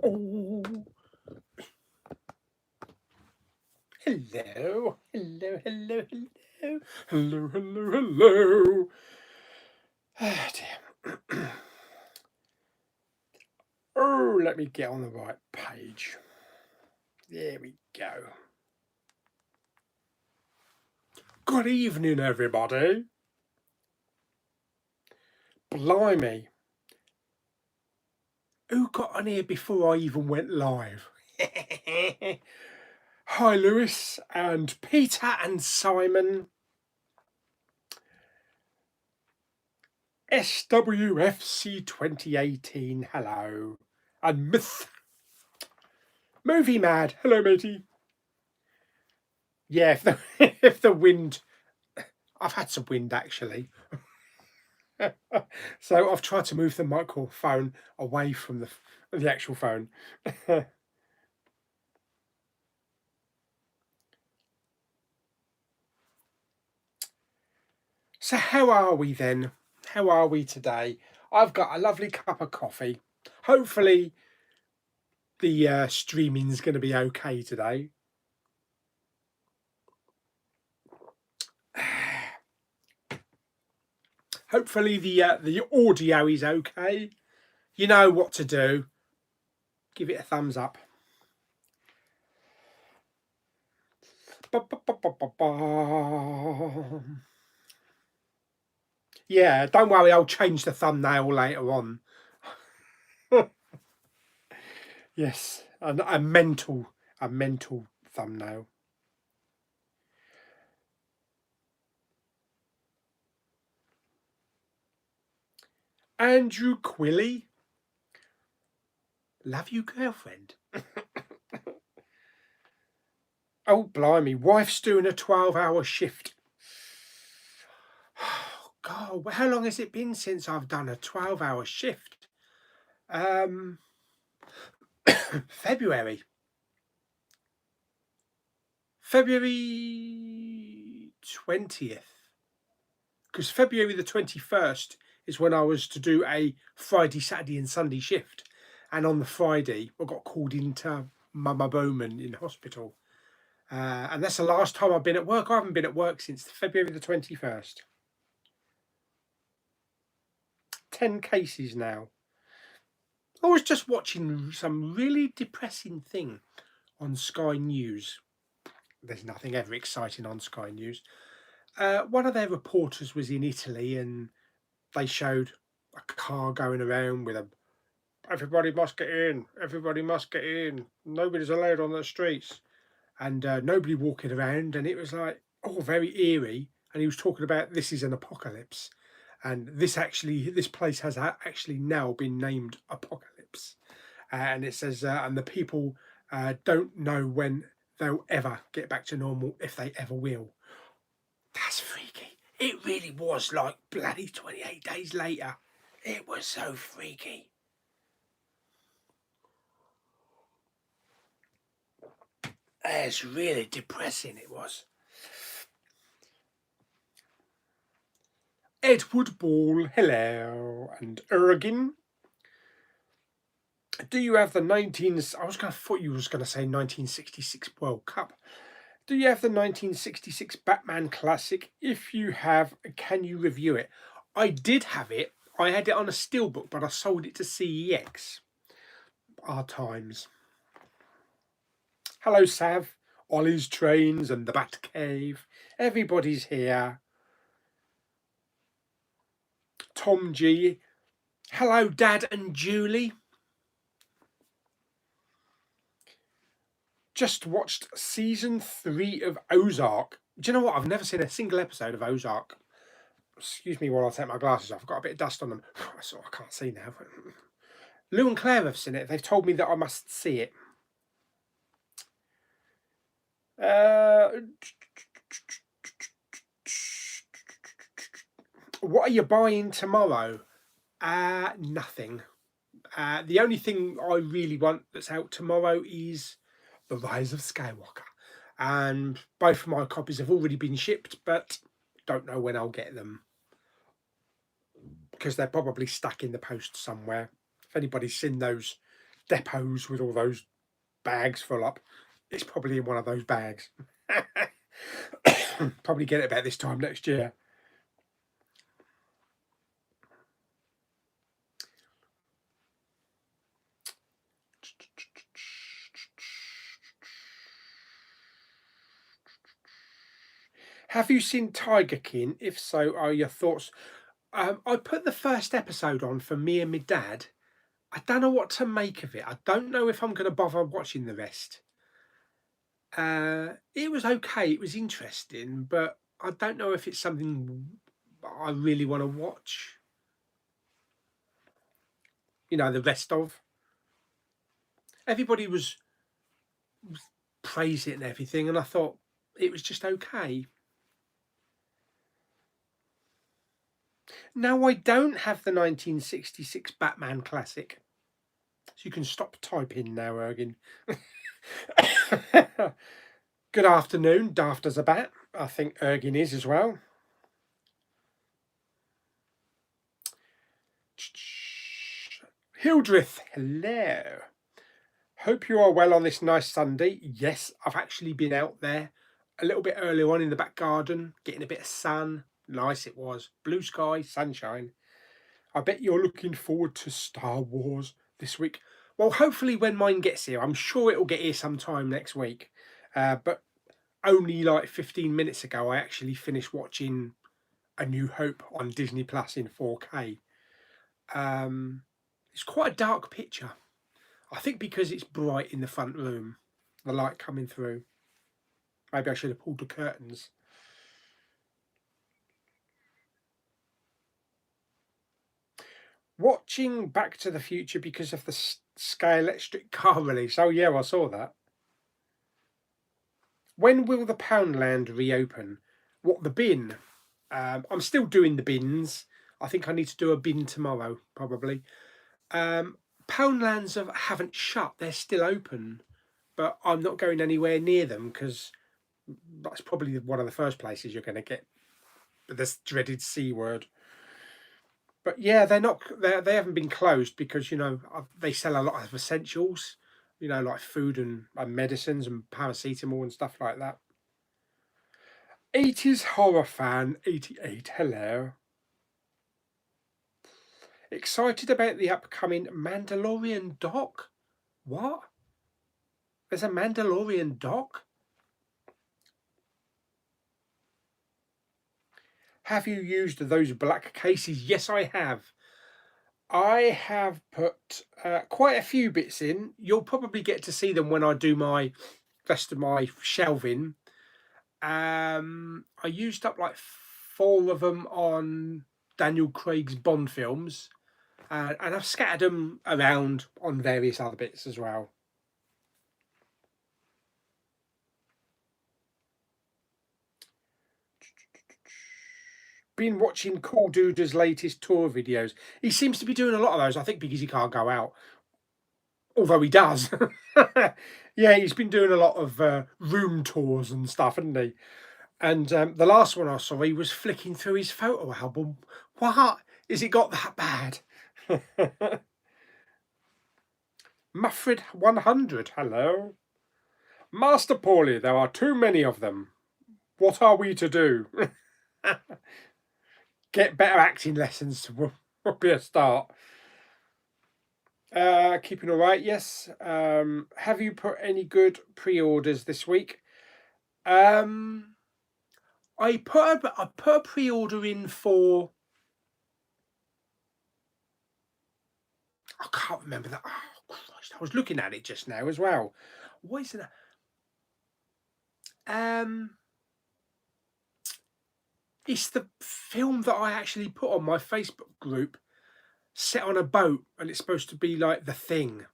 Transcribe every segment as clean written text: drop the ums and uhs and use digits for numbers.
Oh, hello, hello, hello, hello, hello, hello, hello. Ah, dear. Oh, let me get on the right page. There we go. Good evening, everybody. Blimey. Who got on here before I even went live? Hi, Lewis and Peter and Simon. SWFC 2018, hello. And Myth. Movie Mad, hello, matey. Yeah, if the wind... I've had some wind, actually. So I've tried to move the microphone away from the actual phone. So how are we then? How are we today? I've got a lovely cup of coffee. Hopefully the streaming's going to be okay today. Hopefully the audio is okay. You know what to do. Give it a thumbs up. Yeah, don't worry, I'll change the thumbnail later on. Yes, a mental thumbnail. Andrew Quilly. Love you, girlfriend. Oh, blimey. Wife's doing a 12-hour shift. Oh, God, how long has it been since I've done a 12-hour shift? February 20th. Because February the 21st is when I was to do a Friday, Saturday and Sunday shift. And on the Friday, I got called into Mama Bowman in hospital. And that's the last time I've been at work. I haven't been at work since February the 21st. 10 cases now. I was just watching some really depressing thing on Sky News. There's nothing ever exciting on Sky News. One of their reporters was in Italy and they showed a car going around with everybody must get in, everybody must get in, nobody's allowed on the streets, and nobody walking around, and it was like, oh, very eerie. And he was talking about this is an apocalypse, and this place has actually now been named Apocalypse, and it says and the people don't know when they'll ever get back to normal, if they ever will. That's freaky. It really was like bloody 28 days later. It was so freaky. It's really depressing, it was. Edward Ball, hello, and Ergin. Do you have the I thought you was going to say 1966 World Cup. Do you have the 1966 Batman Classic? If you have, can you review it? I did have it. I had it on a Steelbook, but I sold it to CEX. Our times. Hello, Sav. Ollie's Trains and the Batcave. Everybody's here. Tom G. Hello, Dad and Julie. Just watched season 3 of Ozark. Do you know what? I've never seen a single episode of Ozark. Excuse me while I take my glasses off. I've got a bit of dust on them. So I can't see now. Lou and Claire have seen it. They've told me that I must see it. What are you buying tomorrow? Nothing. The only thing I really want that's out tomorrow is The Rise of Skywalker. And both of my copies have already been shipped, but don't know when I'll get them. Because they're probably stuck in the post somewhere. If anybody's seen those depots with all those bags full up. It's probably in one of those bags. Probably get it about this time next year. Have you seen Tiger King? If so, are your thoughts? I put the first episode on for me and my dad. I don't know what to make of it. I don't know if I'm going to bother watching the rest. It was okay. It was interesting, but I don't know if it's something I really want to watch. You know, the rest of everybody was praising it and everything, and I thought it was just okay. Now, I don't have the 1966 Batman classic, so you can stop typing now, Ergin. Good afternoon, daft as a bat. I think Ergin is as well. Hildreth, hello. Hope you are well on this nice Sunday. Yes, I've actually been out there a little bit earlier on in the back garden, getting a bit of sun. Nice it was. Blue sky, sunshine. I bet you're looking forward to Star Wars this week. Well, hopefully when mine gets here. I'm sure it'll get here sometime next week. But only like 15 minutes ago, I actually finished watching A New Hope on Disney Plus in 4K. It's quite a dark picture. I think because it's bright in the front room, the light coming through. Maybe I should have pulled the curtains. Watching Back to the Future because of the Sky Electric car release. Oh yeah, I saw that. When will the Poundland reopen? What, the bin? I'm still doing the bins. I think I need to do a bin tomorrow, probably. Poundlands haven't shut. They're still open. But I'm not going anywhere near them because that's probably one of the first places you're going to get this dreaded C word. But yeah, they haven't been closed because, you know, they sell a lot of essentials, you know, like food and medicines and paracetamol and stuff like that. 80s horror fan 88, hello. Excited about the upcoming Mandalorian doc? What? There's a Mandalorian doc? Have you used those black cases? Yes, I have. I have put quite a few bits in. You'll probably get to see them when I do my rest of my shelving. I used up like 4 of them on Daniel Craig's Bond films, and I've scattered them around on various other bits as well. Been watching Cool Dude's latest tour videos. He seems to be doing a lot of those, I think because he can't go out. Although he does. Yeah, he's been doing a lot of room tours and stuff, hasn't he? And the last one I saw, he was flicking through his photo album. What? Is it got that bad? Muffred 100, hello. Master Pauly, there are too many of them. What are we to do? Get better acting lessons will be a start. Keeping all right, yes. Have you put any good pre-orders this week? I put a pre-order in for. I can't remember that. Oh Christ! I was looking at it just now as well. What is it? It's the film that I actually put on my Facebook group, set on a boat, and it's supposed to be like The Thing.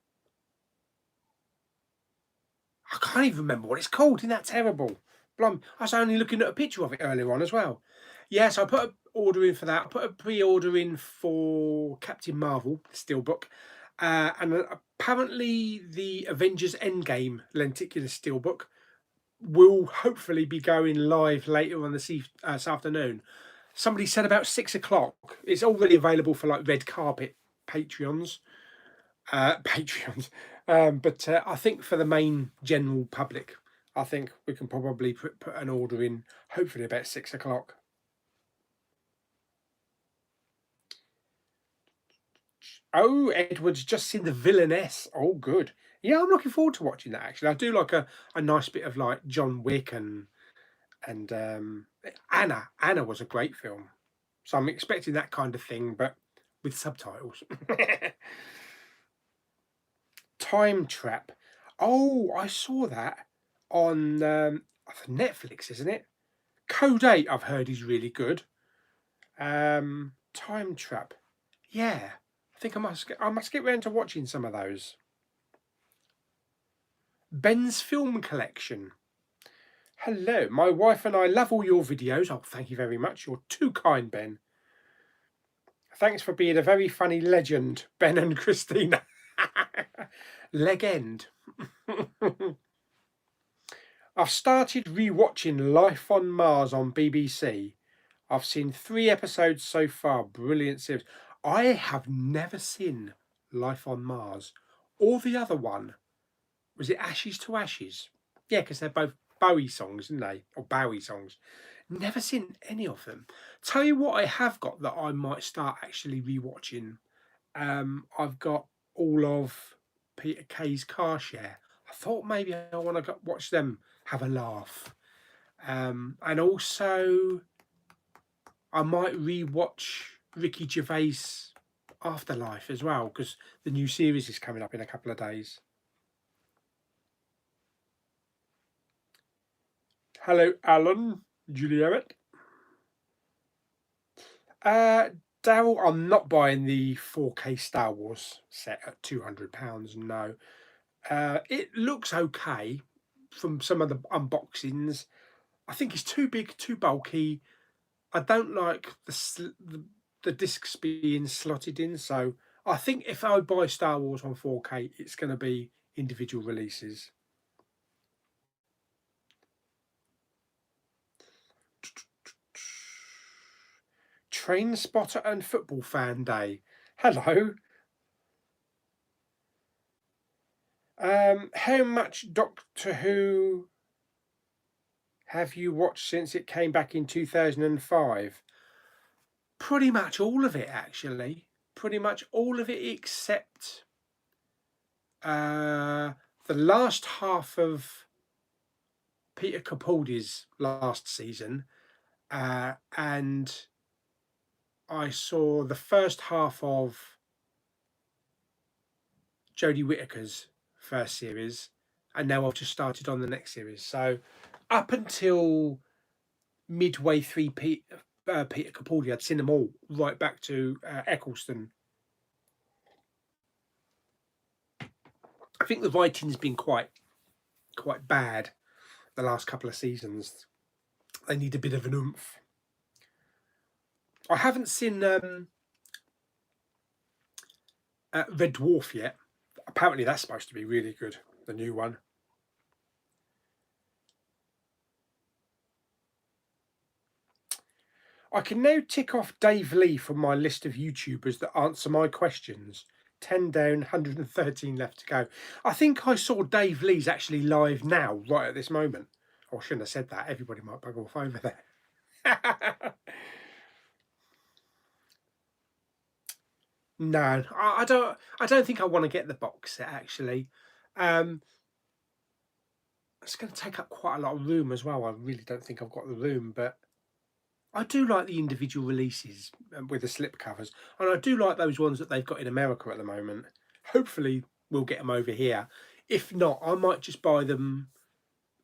I can't even remember what it's called. Isn't that terrible? Blum. I was only looking at a picture of it earlier on as well. Yes, I put an order in for that. I put a pre-order in for Captain Marvel, Steelbook. And apparently the Avengers Endgame lenticular Steelbook will hopefully be going live later on this afternoon. Somebody said about 6 o'clock. It's already available for like red carpet Patreons. Patreons. But I think for the main general public, I think we can probably put an order in, hopefully about 6 o'clock. Oh, Edward's just seen The Villainess. Oh, good. Yeah, I'm looking forward to watching that, actually. I do like a nice bit of like John Wick and Anna. Anna was a great film. So I'm expecting that kind of thing, but with subtitles. Time Trap. Oh, I saw that on Netflix, isn't it? Code 8, I've heard, is really good. Time Trap. Yeah, I think I must get round to watching some of those. Ben's Film Collection. Hello, my wife and I love all your videos. Oh, thank you very much. You're too kind, Ben. Thanks for being a very funny legend, Ben and Christina. Legend. I've started rewatching Life on Mars on BBC. I've seen 3 episodes so far. Brilliant series. I have never seen Life on Mars or the other one. Was it Ashes to Ashes? Yeah, because they're both Bowie songs, isn't they? Or Bowie songs. Never seen any of them. Tell you what I have got that I might start actually rewatching. I've got all of Peter Kay's Car Share. I thought maybe I want to watch them have a laugh. And also I might rewatch Ricky Gervais' Afterlife as well, because the new series is coming up in a couple of days. Hello, Alan, Juliet. Daryl, I'm not buying the 4K Star Wars set at £200. No, it looks okay from some of the unboxings. I think it's too big, too bulky. I don't like the discs being slotted in, so I think if I buy Star Wars on 4K, it's going to be individual releases. Train Spotter and Football Fan Day. Hello. How much Doctor Who have you watched since it came back in 2005? Pretty much all of it, actually. Pretty much all of it except the last half of Peter Capaldi's last season, and I saw the first half of Jodie Whittaker's first series, and now I've just started on the next series. So up until midway through Peter Capaldi, I'd seen them all right back to Eccleston. I think the writing's been quite bad the last couple of seasons. They need a bit of an oomph. I haven't seen Red Dwarf yet. Apparently that's supposed to be really good, the new one. I can now tick off Dave Lee from my list of YouTubers that answer my questions. 10 down, 113 left to go. I think I saw Dave Lee's actually live now, right at this moment. Oh, I shouldn't have said that. Everybody might bug off over there. No, I don't think I want to get the box set, actually. It's going to take up quite a lot of room as well. I really don't think I've got the room, but I do like the individual releases with the slip covers, and I do like those ones that they've got in America at the moment. Hopefully we'll get them over here. If not, I might just buy them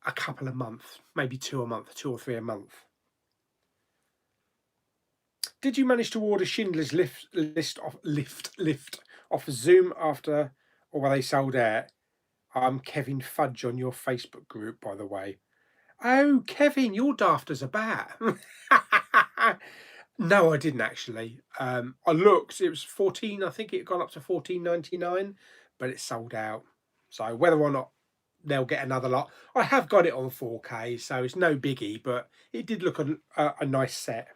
a couple a month, maybe 2 a month, 2 or 3 a month. Did you manage to order Schindler's List off Zoom after, or were they sold out? I'm Kevin Fudge on your Facebook group, by the way. Oh, Kevin, you're daft as a bat. No, I didn't actually. I looked, it was 14, I think it had gone up to $14.99, but it's sold out. So whether or not they'll get another lot, I have got it on 4K, so it's no biggie, but it did look a nice set.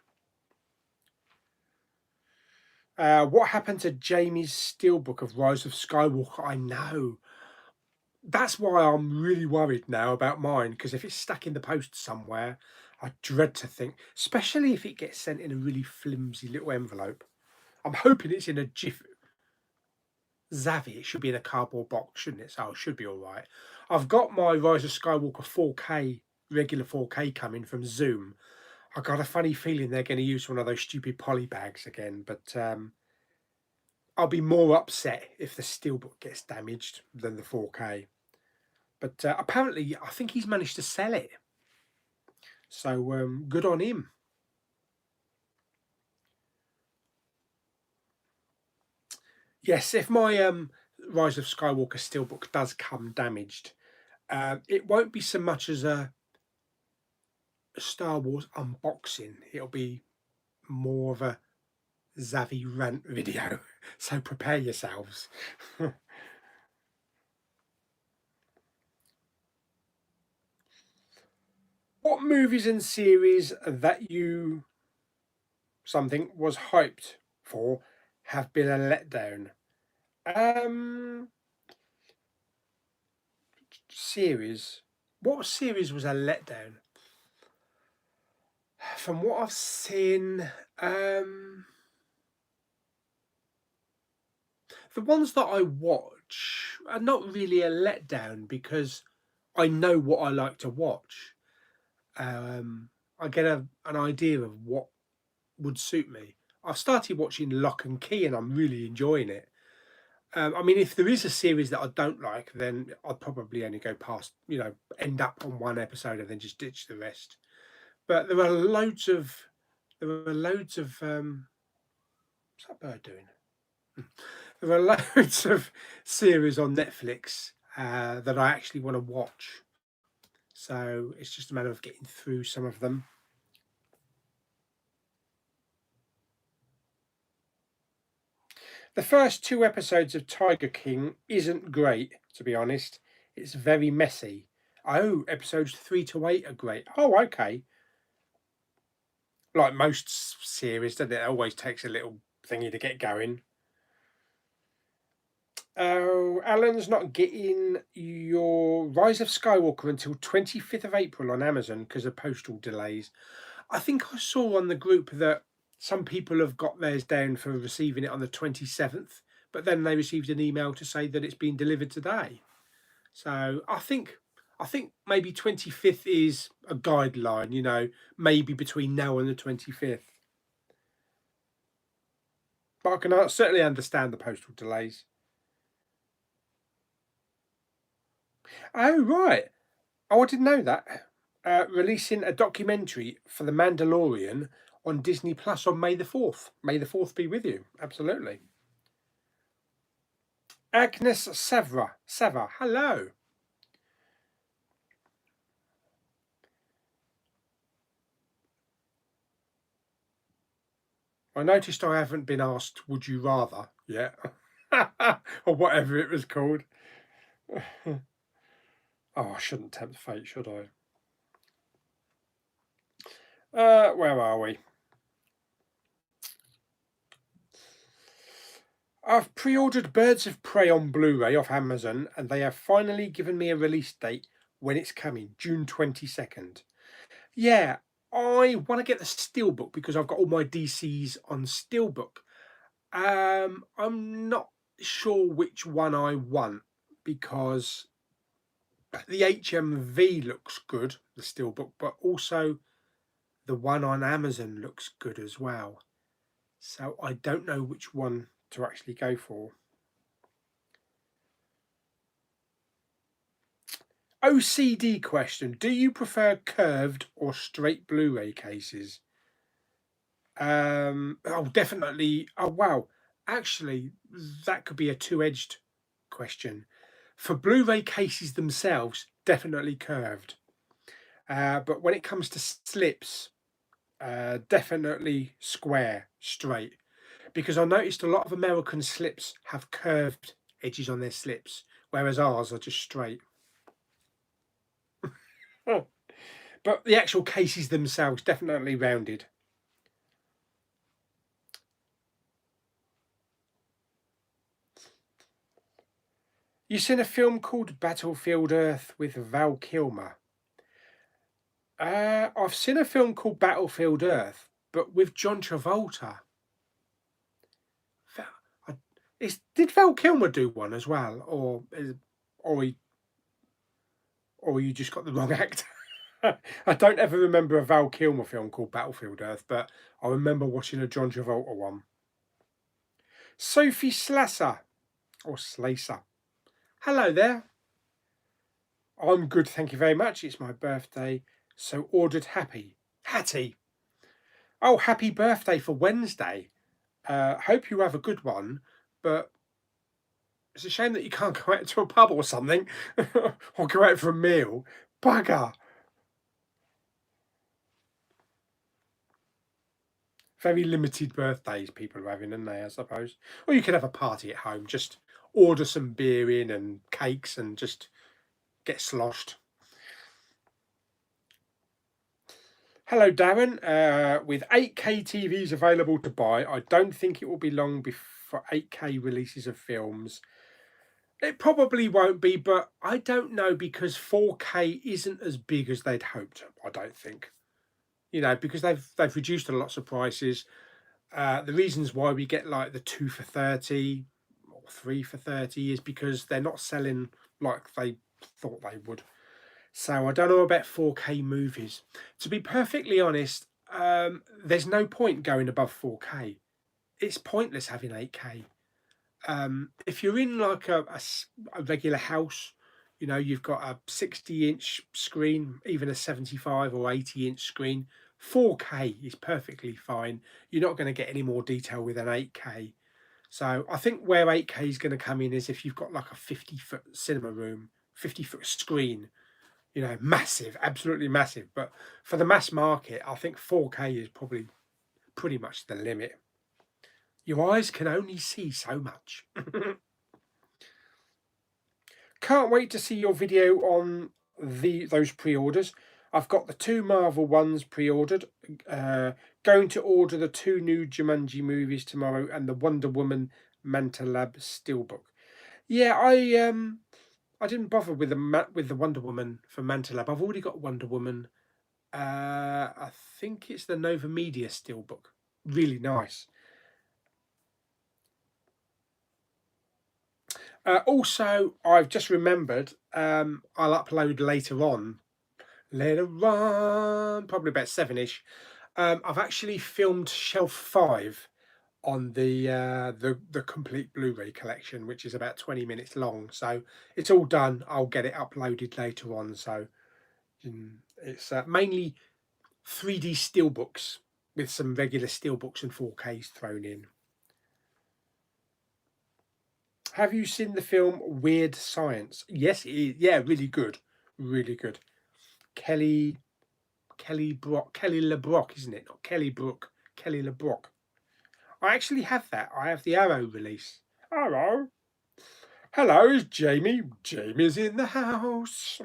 What happened to Jamie's Steelbook of Rise of Skywalker? I know. That's why I'm really worried now about mine, because if it's stuck in the post somewhere, I dread to think, especially if it gets sent in a really flimsy little envelope. I'm hoping it's in a Zavvi. It should be in a cardboard box, shouldn't it? So it should be all right. I've got my Rise of Skywalker 4K, regular 4K coming from Zoom. I got a funny feeling they're going to use one of those stupid poly bags again, but I'll be more upset if the Steelbook gets damaged than the 4K. But apparently, I think he's managed to sell it. So good on him. Yes, if my Rise of Skywalker Steelbook does come damaged, it won't be so much as a Star Wars unboxing. It'll be more of a Zavvi rant video. So prepare yourselves. What movies and series that you something was hyped for have been a letdown? Series. What series was a letdown? From what I've seen, the ones that I watch are not really a letdown because I know what I like to watch. I get an idea of what would suit me. I've started watching Lock and Key and I'm really enjoying it. I mean, if there is a series that I don't like, then I'd probably only go past, end up on one episode and then just ditch the rest. But there are loads of what's that bird doing? There are loads of series on Netflix that I actually want to watch. So it's just a matter of getting through some of them. The first 2 episodes of Tiger King isn't great, to be honest. It's very messy. Oh, episodes 3 to 8 are great. Oh, okay. Like most series, doesn't it? It always takes a little thingy to get going. Oh, Alan's not getting your Rise of Skywalker until 25th of April on Amazon because of postal delays. I think I saw on the group that some people have got theirs down for receiving it on the 27th, but then they received an email to say that it's been delivered today. So I think maybe 25th is a guideline, maybe between now and the 25th. But I can certainly understand the postal delays. Oh, right. Oh, I didn't know that. Releasing a documentary for The Mandalorian on Disney Plus on May the 4th. May the 4th be with you. Absolutely. Agnes Savra, hello. I noticed I haven't been asked, would you rather, yet? Or whatever it was called. Oh, I shouldn't tempt fate, should I? Where are we? I've pre-ordered Birds of Prey on Blu-ray off Amazon, and they have finally given me a release date when it's coming, June 22nd. Yeah, I want to get the Steelbook because I've got all my DCs on Steelbook. I'm not sure which one I want because the HMV looks good, the Steelbook, but also the one on Amazon looks good as well. So I don't know which one to actually go for. OCD question. Do you prefer curved or straight Blu-ray cases? Definitely. Oh, wow. Actually, that could be a two-edged question. For Blu-ray cases themselves, definitely curved. But when it comes to slips, definitely square, straight. Because I noticed a lot of American slips have curved edges on their slips, whereas ours are just straight. But the actual cases themselves, definitely rounded. You seen a film called Battlefield Earth with Val Kilmer? I've seen a film called Battlefield Earth, but with John Travolta. Val- did Val Kilmer do one as well, or he, or you just got the wrong actor? I don't ever remember a Val Kilmer film called Battlefield Earth, but I remember watching a John Travolta one. Sophie Slasser, or Slacer. Hello there. I'm good, thank you very much. It's my birthday, so ordered Hattie. Oh, happy birthday for Wednesday. Hope you have a good one, but it's a shame that you can't go out to a pub or something, or go out for a meal. Bugger. Very limited birthdays people are having, aren't they, I suppose? Or you could have a party at home, just order some beer in and cakes and just get sloshed. Hello, Darren. With 8K TVs available to buy, I don't think it will be long before 8K releases of films. It probably won't be, but I don't know, because 4K isn't as big as they'd hoped, I don't think. You know, because they've reduced a lot of prices. The reasons why we get like the 2 for 30 or 3 for 30 is because they're not selling like they thought they would. So I don't know about 4K movies. To be perfectly honest, there's no point going above 4K. It's pointless having 8K. If you're in like a regular house, you know, you've got a 60-inch screen, even a 75 or 80-inch screen, 4K is perfectly fine. You're not going to get any more detail with an 8K. So I think where 8K is going to come in is if you've got like a 50-foot cinema room, 50-foot screen, you know, massive, absolutely massive. But for the mass market, I think 4K is probably pretty much the limit. Your eyes can only see so much. Can't wait to see your video on those pre-orders. I've got the 2 Marvel ones pre-ordered. Going to order the 2 new Jumanji movies tomorrow and the Wonder Woman Manta Lab Steelbook. Yeah, I didn't bother with the Wonder Woman for Manta Lab. I've already got Wonder Woman. I think it's the Nova Media Steelbook. Really nice. Also, I've just remembered, I'll upload later on, probably about 7ish. I've actually filmed Shelf 5 on the complete Blu-ray collection, which is about 20 minutes long. So it's all done. I'll get it uploaded later on. So it's mainly 3D steelbooks with some regular steelbooks and 4Ks thrown in. Have you seen the film Weird Science? Yes, it is. Yeah, really good. Really good. Kelly LeBrock, isn't it? Not Kelly Brook. Kelly LeBrock. I actually have that. I have the Arrow release. Hello. Hello, it's Jamie. Jamie's in the house.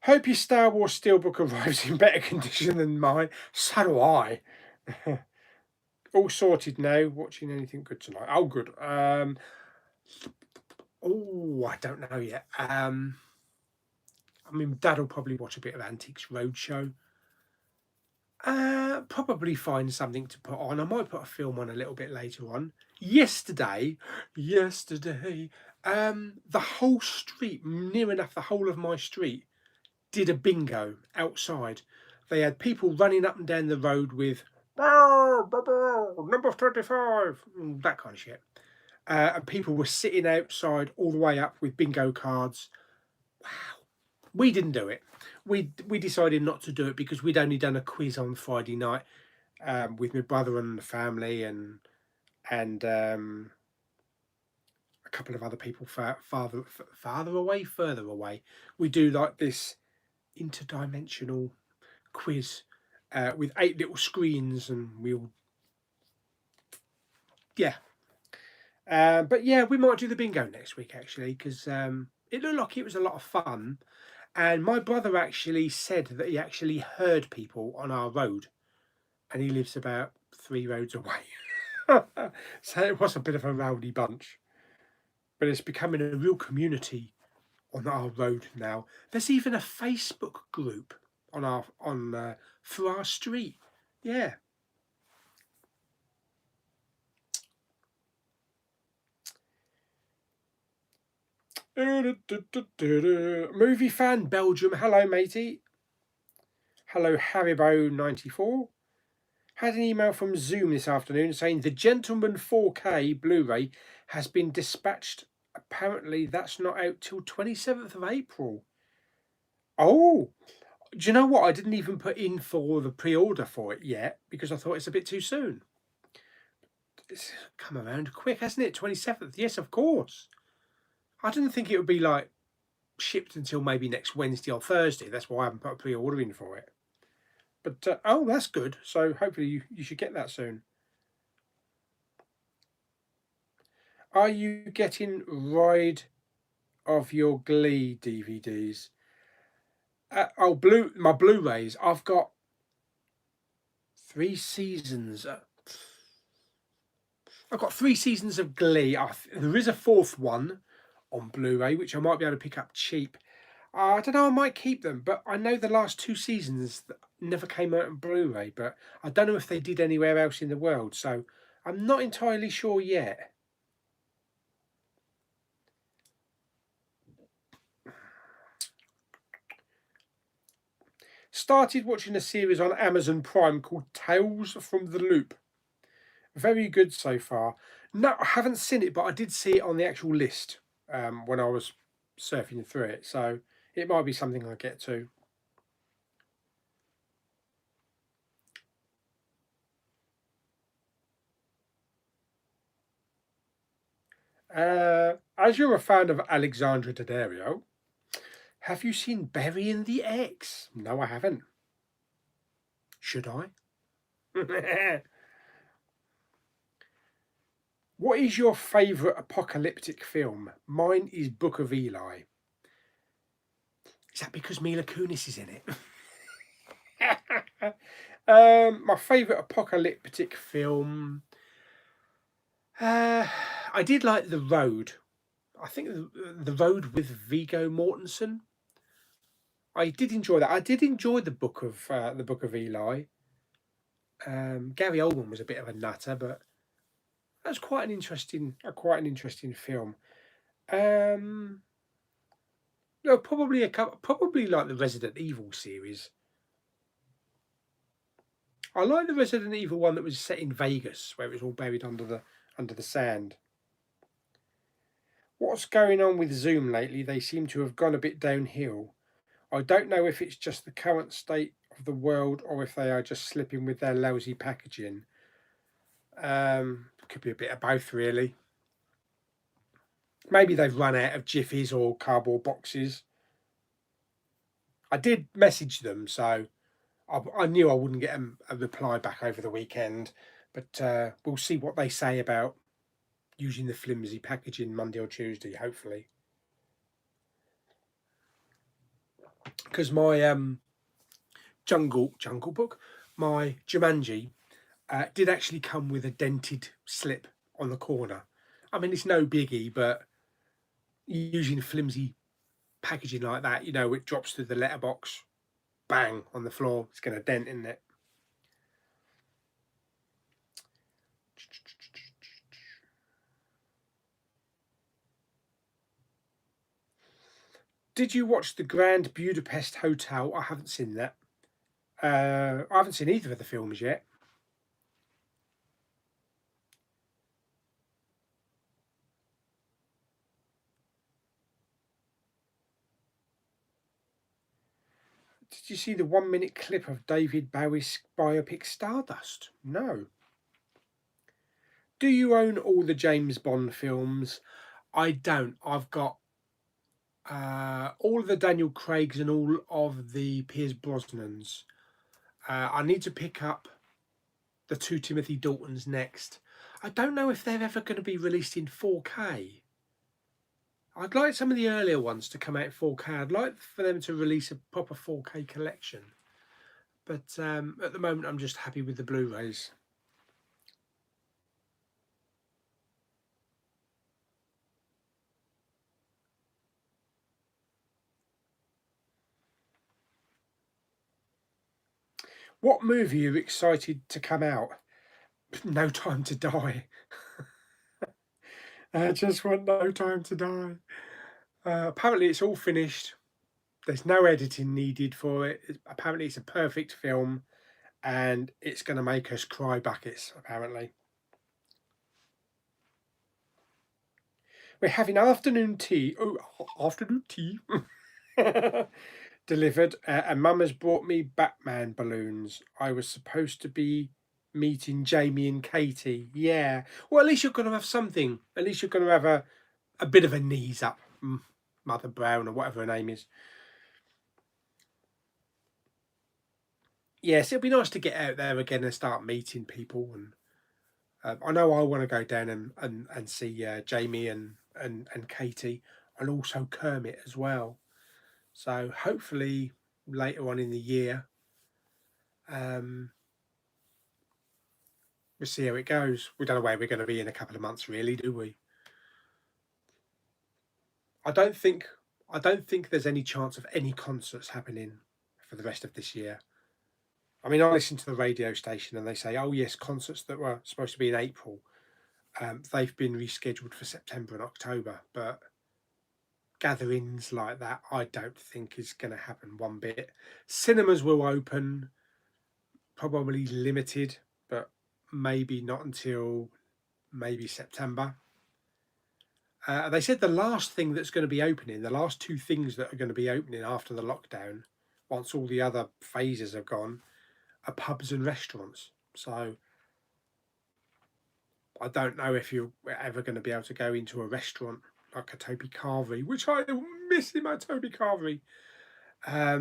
Hope your Star Wars Steelbook arrives in better condition than mine. So do I. All sorted now. Watching anything good tonight? Oh, good. Oh, I don't know yet. I mean, Dad will probably watch a bit of Antiques Roadshow. Probably find something to put on. I might put a film on a little bit later on. Yesterday, the whole street, near enough the whole of my street, did a bingo outside. They had people running up and down the road with number 35, that kind of shit. And people were sitting outside all the way up with bingo cards. Wow. We didn't do it. We decided not to do it because we'd only done a quiz on Friday night with my brother and the family and a couple of other people further away. We do like this interdimensional quiz with 8 little screens, and we'll but yeah, we might do the bingo next week actually, because it looked like it was a lot of fun. And my brother actually said that he actually heard people on our road, and he lives about 3 roads away. So it was a bit of a rowdy bunch. but it's becoming a real community on our road now. There's even a Facebook group for our street. Yeah. Movie fan Belgium. Hello, matey. Hello, Haribo94. Had an email from Zoom this afternoon saying the Gentleman 4K Blu-ray has been dispatched. Apparently, that's not out till 27th of April. Oh, do you know what? I didn't even put in for the pre-order for it yet because I thought it's a bit too soon. It's come around quick, hasn't it? 27th. Yes, of course. I didn't think it would be like shipped until maybe next Wednesday or Thursday. That's why I haven't put a pre-order in for it. But oh, that's good. So hopefully you should get that soon. Are you getting Ride of Your Glee DVDs? My Blu-rays. I've got 3 seasons. I've got 3 seasons of Glee. There is a 4th one on Blu-ray, which I might be able to pick up cheap. I don't know, I might keep them, but I know the last 2 seasons never came out on Blu-ray, but I don't know if they did anywhere else in the world, so I'm not entirely sure yet. Started watching a series on Amazon Prime called Tales from the Loop. Very good so far. No, I haven't seen it, but I did see it on the actual list when I was surfing through it, so it might be something I'll get to. As you're a fan of Alexandra Daddario, have you seen Burying the X? No, I haven't. Should I? What is your favourite apocalyptic film? Mine is Book of Eli. Is that because Mila Kunis is in it? My favourite apocalyptic film. I did like The Road. I think The Road with Viggo Mortensen. I did enjoy that. I did enjoy the Book of Eli. Gary Oldman was a bit of a nutter, but that was quite an interesting film. No, probably like the Resident Evil series. I like the Resident Evil one that was set in Vegas, where it was all buried under the sand. What's going on with Zoom lately? They seem to have gone a bit downhill. I don't know if it's just the current state of the world or if they are just slipping with their lousy packaging. Could be a bit of both, really. Maybe they've run out of jiffies or cardboard boxes. I did message them, so I knew I wouldn't get a reply back over the weekend. But we'll see what they say about using the flimsy packaging Monday or Tuesday, hopefully. Because my Jungle Book, my Jumanji, did actually come with a dented slip on the corner. I mean, it's no biggie, but using flimsy packaging like that, it drops through the letterbox, bang, on the floor. It's going to dent, isn't it? Did you watch the Grand Budapest Hotel? I haven't seen that. I haven't seen either of the films yet. Did you see the 1-minute clip of David Bowie's biopic Stardust? No. Do you own all the James Bond films? I don't. I've got all of the Daniel Craigs and all of the Pierce Brosnans. I need to pick up the 2 Timothy Daltons next. I don't know if they're ever going to be released in 4K. I'd like some of the earlier ones to come out in 4K. I'd like for them to release a proper 4K collection. But at the moment, I'm just happy with the Blu-rays. What movie are you excited to come out? No Time to Die. I just want No Time to Die. Apparently it's all finished. There's no editing needed for it. Apparently it's a perfect film, and it's going to make us cry buckets, apparently. We're having afternoon tea. Oh, afternoon tea. Delivered, and Mum has brought me Batman balloons. I was supposed to be meeting Jamie and Katie. Yeah. Well, at least you're going to have something. At least you're going to have a bit of a knees up, Mother Brown, or whatever her name is. Yes, it'll be nice to get out there again and start meeting people. And I know I want to go down and see Jamie and Katie, and also Kermit as well. So hopefully later on in the year, we'll see how it goes. We don't know where we're going to be in a couple of months, really, do we? I don't think there's any chance of any concerts happening for the rest of this year. I mean, I listen to the radio station and they say, oh yes, concerts that were supposed to be in April, they've been rescheduled for September and October. But gatherings like that, I don't think is going to happen one bit. Cinemas will open, probably limited, but maybe not until maybe September. They said the last thing that's going to be opening, the last two things that are going to be opening after the lockdown, once all the other phases are gone, are pubs and restaurants. So I don't know if you're ever going to be able to go into a restaurant like a Toby Carvery, which I miss in my Toby Carvery. I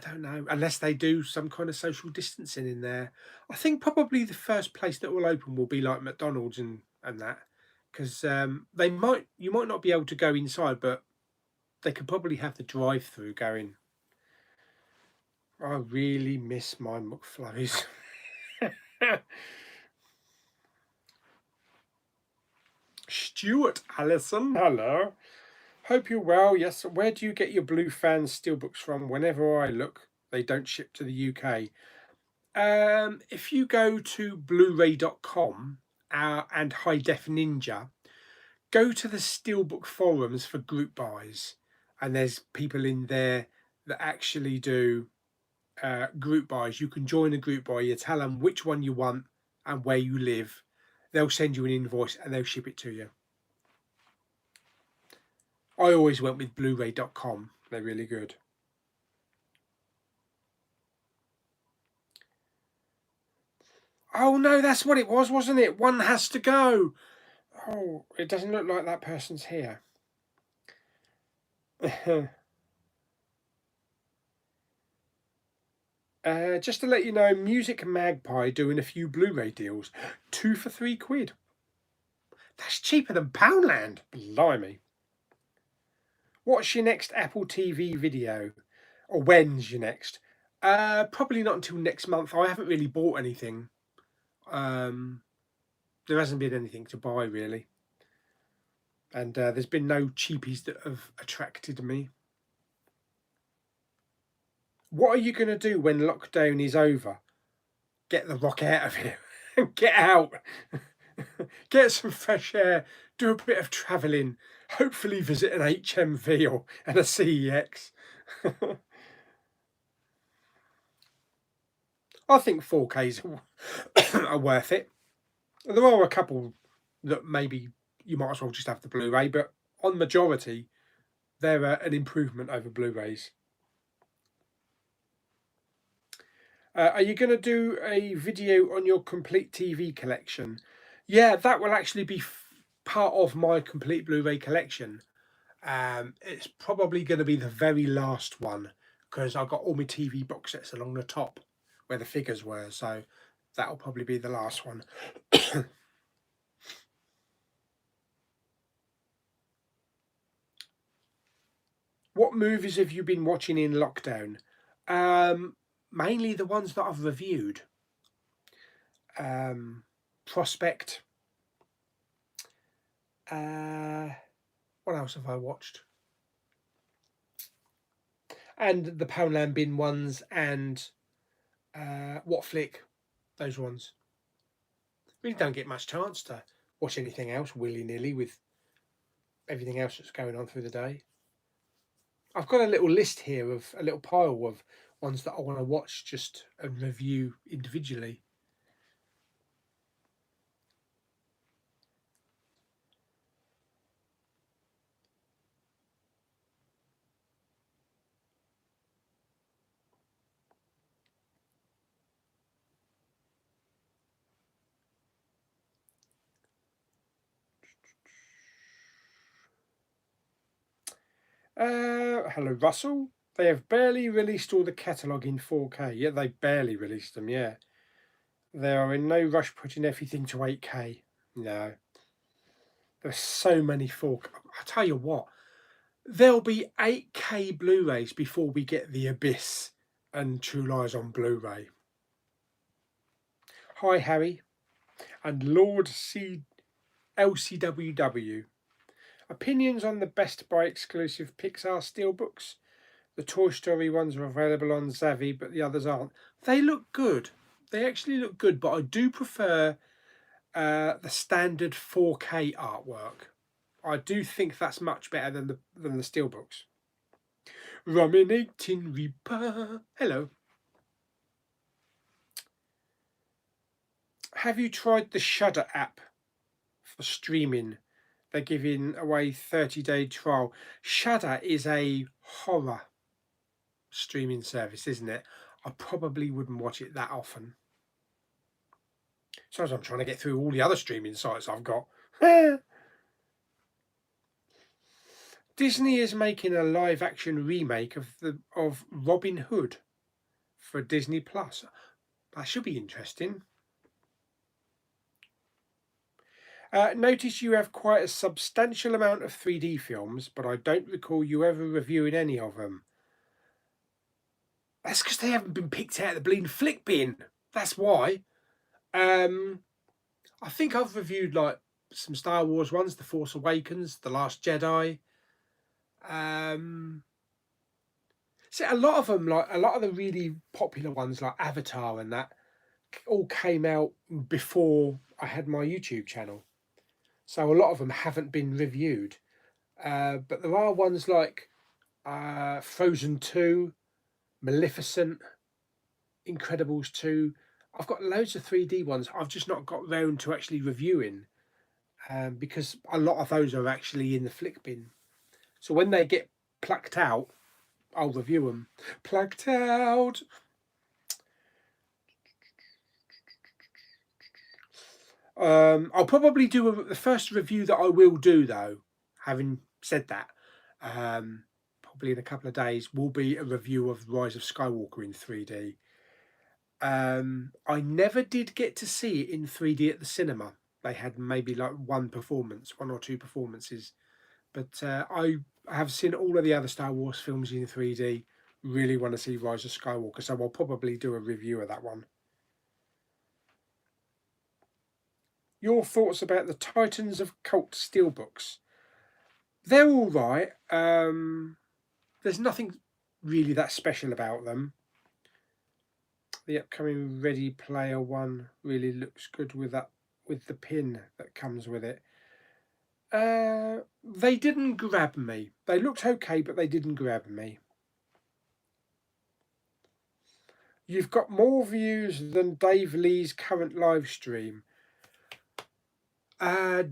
don't know, unless they do some kind of social distancing in there. I think probably the first place that will open will be like McDonald's and that, because you might not be able to go inside, but they could probably have the drive-through going. I really miss my McFlurries. Stuart Allison, hello. Hope you're well. Yes, where do you get your Blue Fan Steelbooks from? Whenever I look, they don't ship to the UK. If you go to Blu-ray.com and High Def Ninja, go to the Steelbook forums for group buys, and there's people in there that actually do group buys. You can join a group buy. You tell them which one you want and where you live. They'll send you an invoice and they'll ship it to you. I always went with Blu-ray.com. They're really good. Oh no, that's what it was, wasn't it? One has to go. Oh, it doesn't look like that person's here. Just to let you know, Music Magpie doing a few Blu-ray deals. 2 for £3. That's cheaper than Poundland. Blimey. What's your next Apple TV video? Or when's your next? Probably not until next month. I haven't really bought anything. There hasn't been anything to buy, really. And there's been no cheapies that have attracted me. What are you going to do when lockdown is over? Get the rock out of here. Get out. Get some fresh air. Do a bit of travelling. Hopefully visit an HMV and a CEX. I think 4Ks are worth it. There are a couple that maybe you might as well just have the Blu-ray, but on majority, they're an improvement over Blu-rays. Are you going to do a video on your complete TV collection? Yeah, that will actually be part of my complete Blu-ray collection. It's probably going to be the very last one because I've got all my TV box sets along the top where the figures were, so that'll probably be the last one. What movies have you been watching in lockdown? Mainly the ones that I've reviewed. Prospect. What else have I watched? And the Poundland Bin ones and What Flick? Those ones. Really don't get much chance to watch anything else willy-nilly with everything else that's going on through the day. I've got a little list here of a little pile of ones that I want to watch just and review individually. Hello, Russell. They have barely released all the catalogue in 4K. Yeah, they barely released them, yeah. They are in no rush putting everything to 8K. No. There's so many 4K. I'll tell you what, there'll be 8K Blu-rays before we get The Abyss and True Lies on Blu-ray. Hi, Harry. And Lord LCWW. Opinions on the Best Buy exclusive Pixar Steelbooks? The Toy Story ones are available on Zavvi, but the others aren't. They look good. They actually look good, but I do prefer the standard 4K artwork. I do think that's much better than the Steelbooks. Ruminating Reaper. Hello. Have you tried the Shudder app for streaming? They're giving away 30-day trial. Shudder is a horror streaming service, isn't it? I probably wouldn't watch it that often. Sometimes I'm trying to get through all the other streaming sites I've got. Disney is making a live-action remake of Robin Hood for Disney Plus. That should be interesting. Notice you have quite a substantial amount of 3D films, but I don't recall you ever reviewing any of them. That's because they haven't been picked out of the bleeding flick bin. That's why. I think I've reviewed like some Star Wars ones, The Force Awakens, The Last Jedi. See, a lot of them, like a lot of the really popular ones, like Avatar and that, all came out before I had my YouTube channel. So a lot of them haven't been reviewed. But there are ones like Frozen 2, Maleficent, Incredibles 2. I've got loads of 3D ones. I've just not got round to actually reviewing because a lot of those are actually in the flick bin. So when they get plucked out, I'll review them. Plucked out. I'll probably do the first review that I will do, though, having said that, probably in a couple of days, will be a review of Rise of Skywalker in 3D. I never did get to see it in 3D at the cinema. They had maybe like one or two performances. But I have seen all of the other Star Wars films in 3D. Really want to see Rise of Skywalker, so I'll probably do a review of that one. Your thoughts about the Titans of Cult Steelbooks? They're all right. There's nothing really that special about them. The upcoming Ready Player One really looks good with the pin that comes with it. They didn't grab me. They looked okay, but they didn't grab me. You've got more views than Dave Lee's current live stream.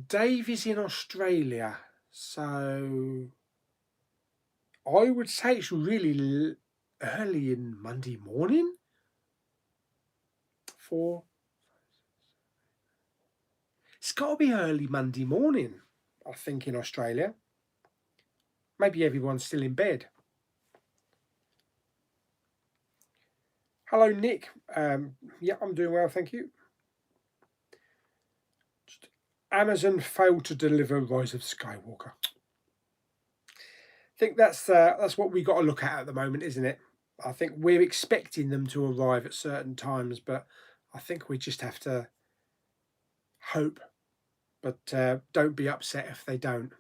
Dave is in Australia, so I would say it's really early in Monday morning. It's got to be early Monday morning, I think, in Australia. Maybe everyone's still in bed. Hello, Nick. Yeah, I'm doing well, thank you. Amazon failed to deliver Rise of Skywalker. I think that's what we got to look at the moment, isn't it? I think we're expecting them to arrive at certain times, but I think we just have to hope. But don't be upset if they don't.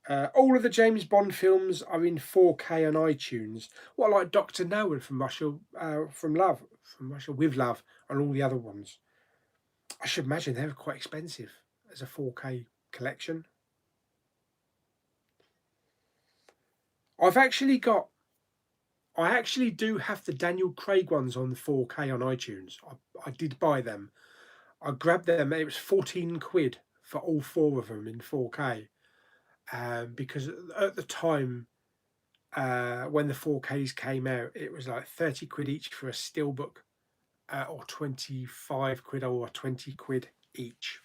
All of the James Bond films are in 4K on iTunes. What, like Doctor No and from Russia with Love, and all the other ones. I should imagine they're quite expensive as a 4K collection. I've actually got. I actually do have the Daniel Craig ones on 4K on iTunes. I did buy them. I grabbed them. It was 14 quid for all four of them in 4K. Because at the time, when the 4Ks came out, it was like 30 quid each for a Steelbook, or 25 quid or 20 quid each.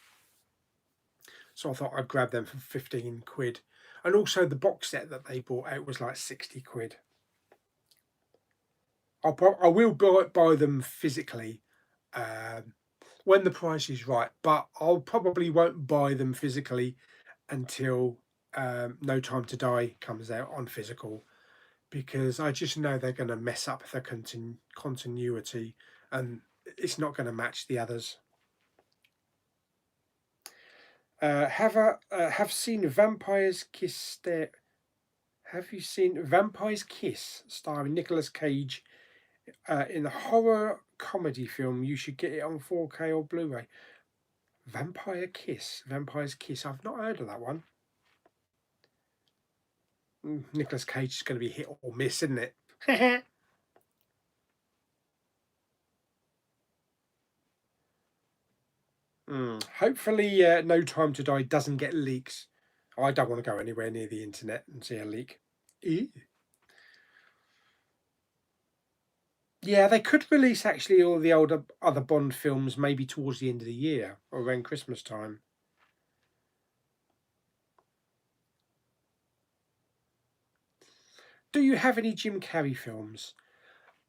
So I thought I'd grab them for 15 quid. And also the box set that they brought out was like 60 quid. I will buy them physically when the price is right, but I'll probably won't buy them physically until No Time to Die comes out on physical, because I just know they're going to mess up the continuity, and it's not going to match the others. Have seen Vampire's Kiss there? Have you seen Vampire's Kiss, starring Nicolas Cage, in a horror comedy film? You should get it on 4K or Blu-ray. Vampire's Kiss. I've not heard of that one. Nicolas Cage is going to be hit or miss, isn't it? Hopefully, No Time to Die doesn't get leaks. I don't want to go anywhere near the internet and see a leak. Ew. Yeah, they could release actually all the other Bond films maybe towards the end of the year or around Christmas time. Do you have any Jim Carrey films?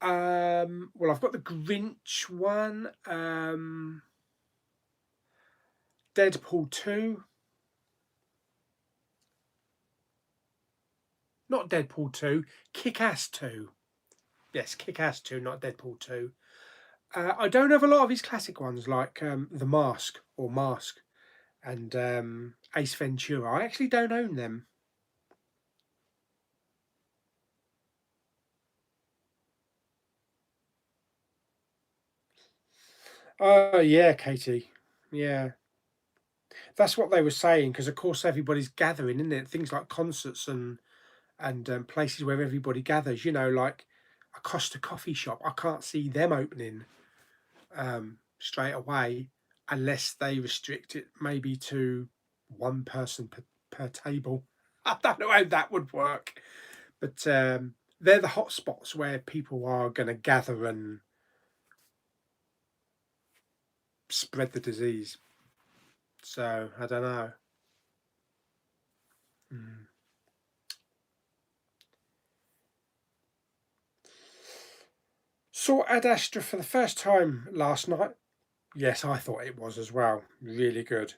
Well, I've got the Grinch one, Deadpool 2. Not Deadpool 2, Kick-Ass 2. Yes, Kick-Ass 2, not Deadpool 2. I don't have a lot of his classic ones like The Mask or Mask and Ace Ventura. I actually don't own them. Oh, yeah, Katie. Yeah. That's what they were saying, because of course everybody's gathering, isn't it? Things like concerts and places where everybody gathers, like a Costa coffee shop. I can't see them opening straight away unless they restrict it maybe to one person per table. I don't know how that would work, but they're the hot spots where people are going to gather and spread the disease. So I don't know. Mm. Saw Ad Astra for the first time last night. Yes, I thought it was as well. Really good.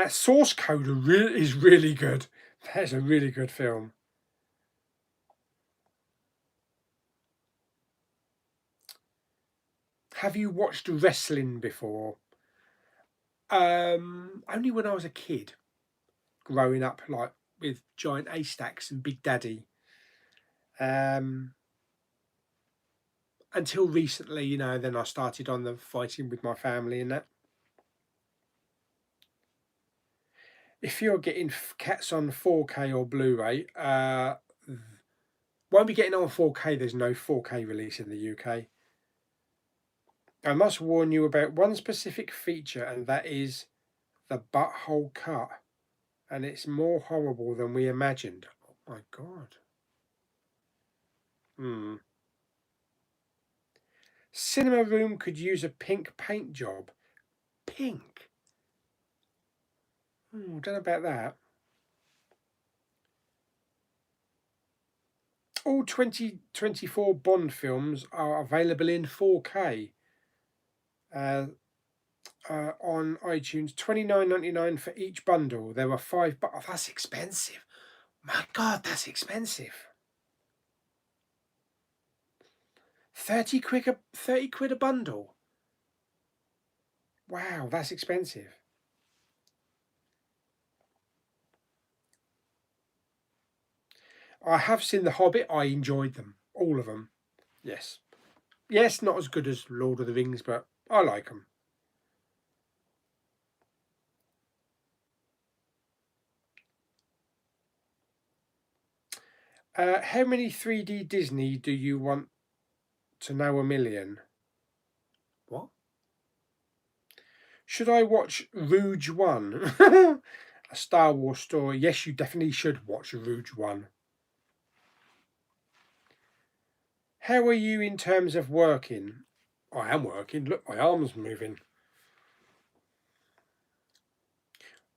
Source Code is really good. That's a really good film. Have you watched wrestling before? Only when I was a kid, growing up, like with Giant A Stacks and Big Daddy. Um, until recently, then I started on the fighting with my family and that. If you're getting Cats on 4K or Blu-ray, won't be getting on 4K. There's no 4K release in the UK. I must warn you about one specific feature, and that is the butthole cut. And it's more horrible than we imagined. Oh my God. Cinema room could use a pink paint job. Pink? Don't know about that. All 2024 Bond films are available in 4K on iTunes. $29.99 for each bundle. There are 5. But that's expensive. My God, that's expensive. 30 quid a bundle. Wow, that's expensive. I have seen The Hobbit. I enjoyed them, all of them. Yes, yes, not as good as Lord of the Rings, but I like them. How many 3D Disney do you want to know a million? What? Should I watch Rouge One? A Star Wars story. Yes, you definitely should watch Rouge One. How are you in terms of working? I am working. Look, my arm's moving.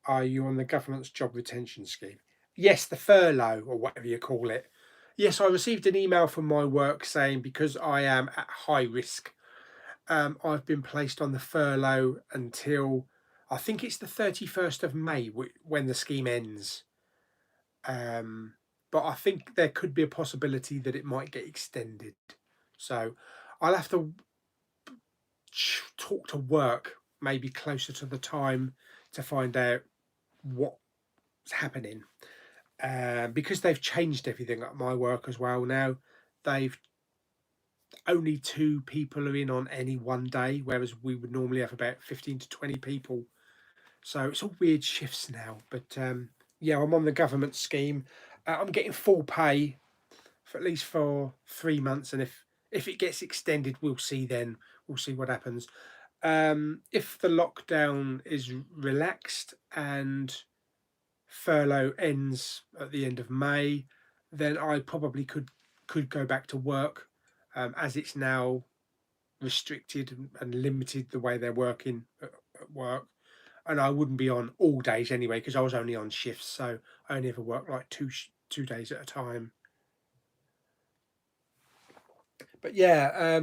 Are you on the government's job retention scheme? Yes, the furlough, or whatever you call it. Yes, I received an email from my work saying because I am at high risk, I've been placed on the furlough until I think it's the 31st of May when the scheme ends. But I think there could be a possibility that it might get extended. So I'll have to talk to work maybe closer to the time to find out what's happening. Because they've changed everything at my work as well now. They've only 2 people are in on any one day, whereas we would normally have about 15 to 20 people. So it's all weird shifts now. But yeah, I'm on the government scheme. I'm getting full pay for at least for 3 months, and if it gets extended, we'll see then. We'll see what happens. If the lockdown is relaxed and furlough ends at the end of May, then I probably could go back to work, as it's now restricted and limited the way they're working at work. And I wouldn't be on all days anyway because I was only on shifts, so I only ever work like 2 days at a time. But yeah,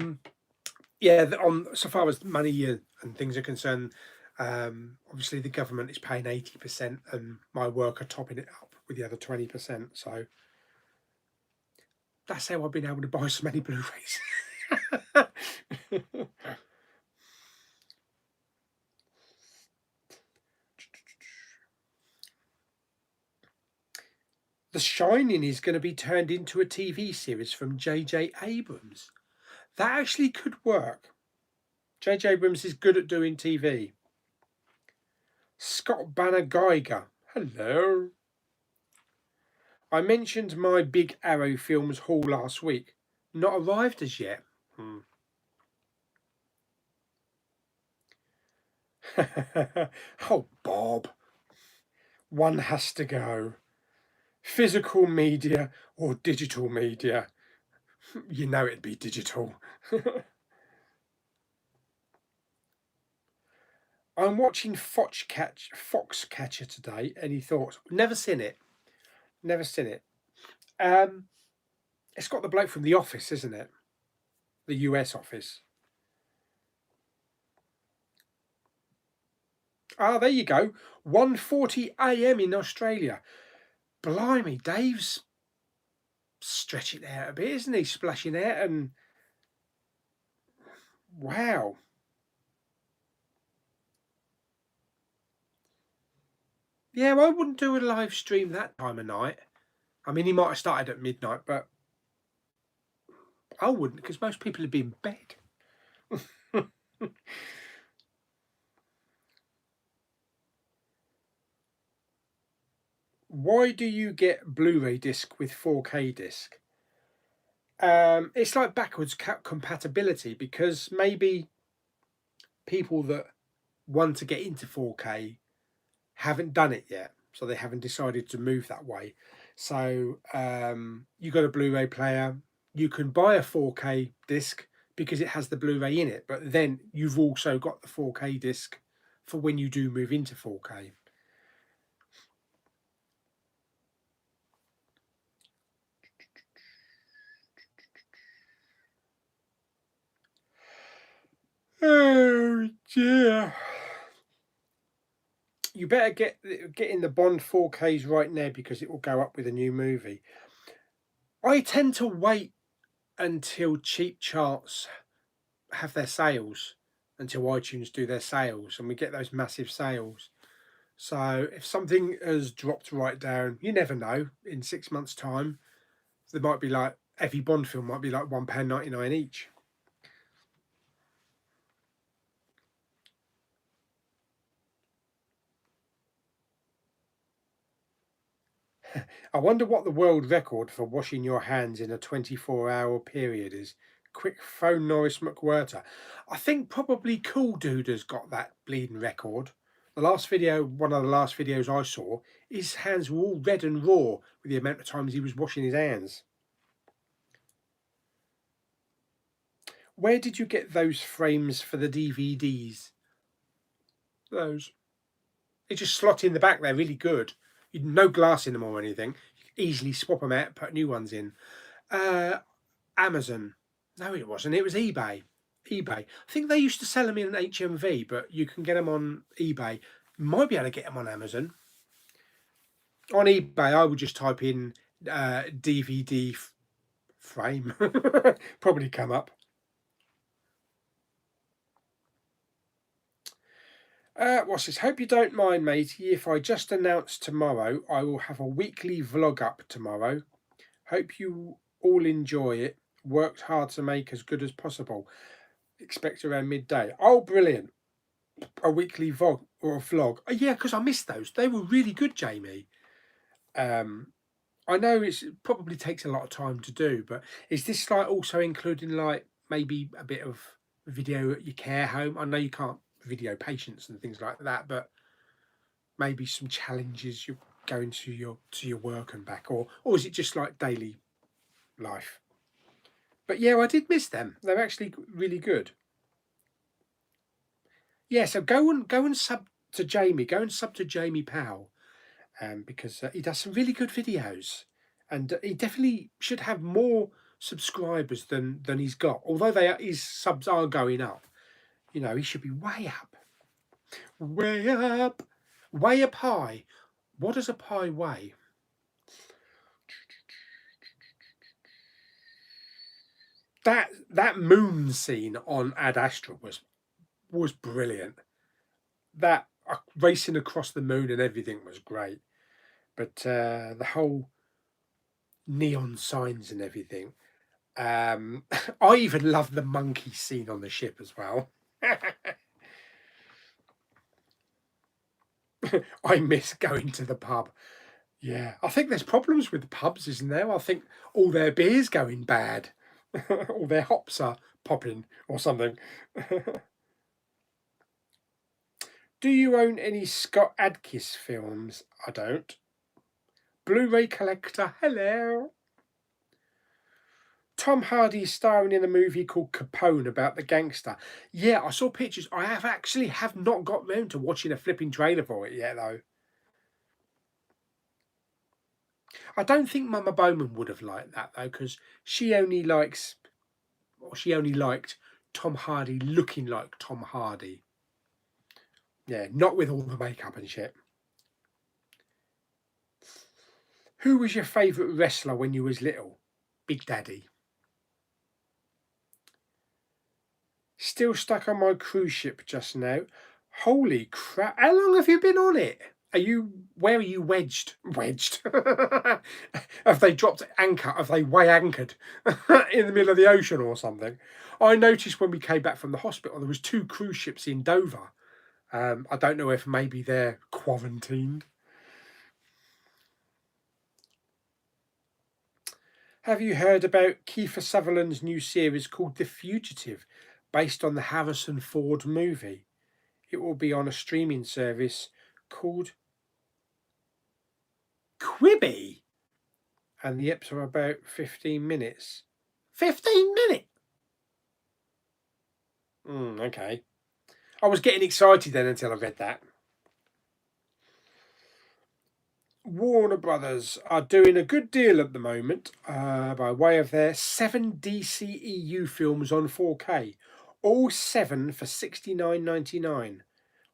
yeah. On so far as money and things are concerned, obviously the government is paying 80%, and my work are topping it up with the other 20%. So that's how I've been able to buy so many Blu-rays. The Shining is going to be turned into a TV series from J.J. Abrams. That actually could work. J.J. Abrams is good at doing TV. Scott Banner Geiger. Hello. I mentioned my Big Arrow Films haul last week. Not arrived as yet. Oh, Bob. One has to go. Physical media or digital media? You know it'd be digital. I'm watching Foxcatcher today. Any thoughts? Never seen it. Never seen it. It's got the bloke from The Office, isn't it? The US office. Ah, there you go. 1:40 a.m. in Australia. Blimey, Dave's stretching out a bit, isn't he? Splashing out and wow. Yeah, well, I wouldn't do a live stream that time of night. I mean, he might have started at midnight, but I wouldn't because most people would be in bed. Why do you get Blu-ray disc with 4K disc? It's like backwards compatibility because maybe people that want to get into 4K haven't done it yet, so they haven't decided to move that way. So you got a Blu-ray player, you can buy a 4K disc because it has the Blu-ray in it, but then you've also got the 4K disc for when you do move into 4K. Oh dear. You better get in the Bond 4Ks right now because it will go up with a new movie. I tend to wait until cheap charts have their sales, until iTunes do their sales and we get those massive sales. So if something has dropped right down, you never know, in 6 months' time, There might be like, every Bond film might be like £1.99 each. I wonder what the world record for washing your hands in a 24-hour period is. Quick phone Norris McWhirter. I think probably Cool Dude has got that bleeding record. The last video, one of the last videos I saw, his hands were all red and raw with the amount of times he was washing his hands. Where did you get those frames for the DVDs? Those. They just slot in the back, they're really good. No glass in them or anything. You can easily swap them out, put new ones in. Amazon. No, it wasn't. It was eBay. eBay. I think they used to sell them in an HMV, but you can get them on eBay. You might be able to get them on Amazon. On eBay, I would just type in DVD frame. Probably come up. What's this? Hope you don't mind, matey, if I just announce tomorrow I will have a weekly vlog up tomorrow. Hope you all enjoy it. Worked hard to make as good as possible. Expect around midday. Oh, brilliant. A weekly vlog or a vlog. Oh, yeah, because I missed those. They were really good, Jamie. I know it probably takes a lot of time to do, but is this like also including like maybe a bit of video at your care home? I know you can't video patients and things like that, but maybe some challenges you're going to your work and back, or is it just like daily life? But yeah, I did miss them. They're actually really good. Yeah, so go and sub to Jamie. Go and sub to Jamie Powell, because he does some really good videos, and he definitely should have more subscribers than he's got. Although his subs are going up, you know, he should be way up, way up, way up high. What does a pie weigh? That moon scene on Ad Astra was brilliant. That racing across the moon and everything was great, but the whole neon signs and everything. I even love the monkey scene on the ship as well. I miss going to the pub. Yeah, I think there's problems with the pubs, isn't there? I think all their beer's going bad. All their hops are popping or something. Do you own any Scott Adkis films? I don't. Blu-ray collector, hello. Tom Hardy starring in a movie called Capone about the gangster. Yeah, I saw pictures. I have not got round to watching a flipping trailer for it yet, though. I don't think Mama Bowman would have liked that, though, because she only liked Tom Hardy looking like Tom Hardy. Yeah, not with all the makeup and shit. Who was your favourite wrestler when you was little? Big Daddy. Still stuck on my cruise ship just now. Holy crap. How long have you been on it? Where are you wedged? Wedged. Have they dropped anchor? Have they way anchored in the middle of the ocean or something? I noticed when we came back from the hospital, there was 2 cruise ships in Dover. I don't know if maybe they're quarantined. Have you heard about Kiefer Sutherland's new series called The Fugitive, based on the Harrison Ford movie? It will be on a streaming service called Quibi, and the eps are about 15 minutes. 15 minutes? Okay. I was getting excited then until I read that. Warner Brothers are doing a good deal at the moment by way of their 7 DCEU films on 4K. All 7 for $69.99.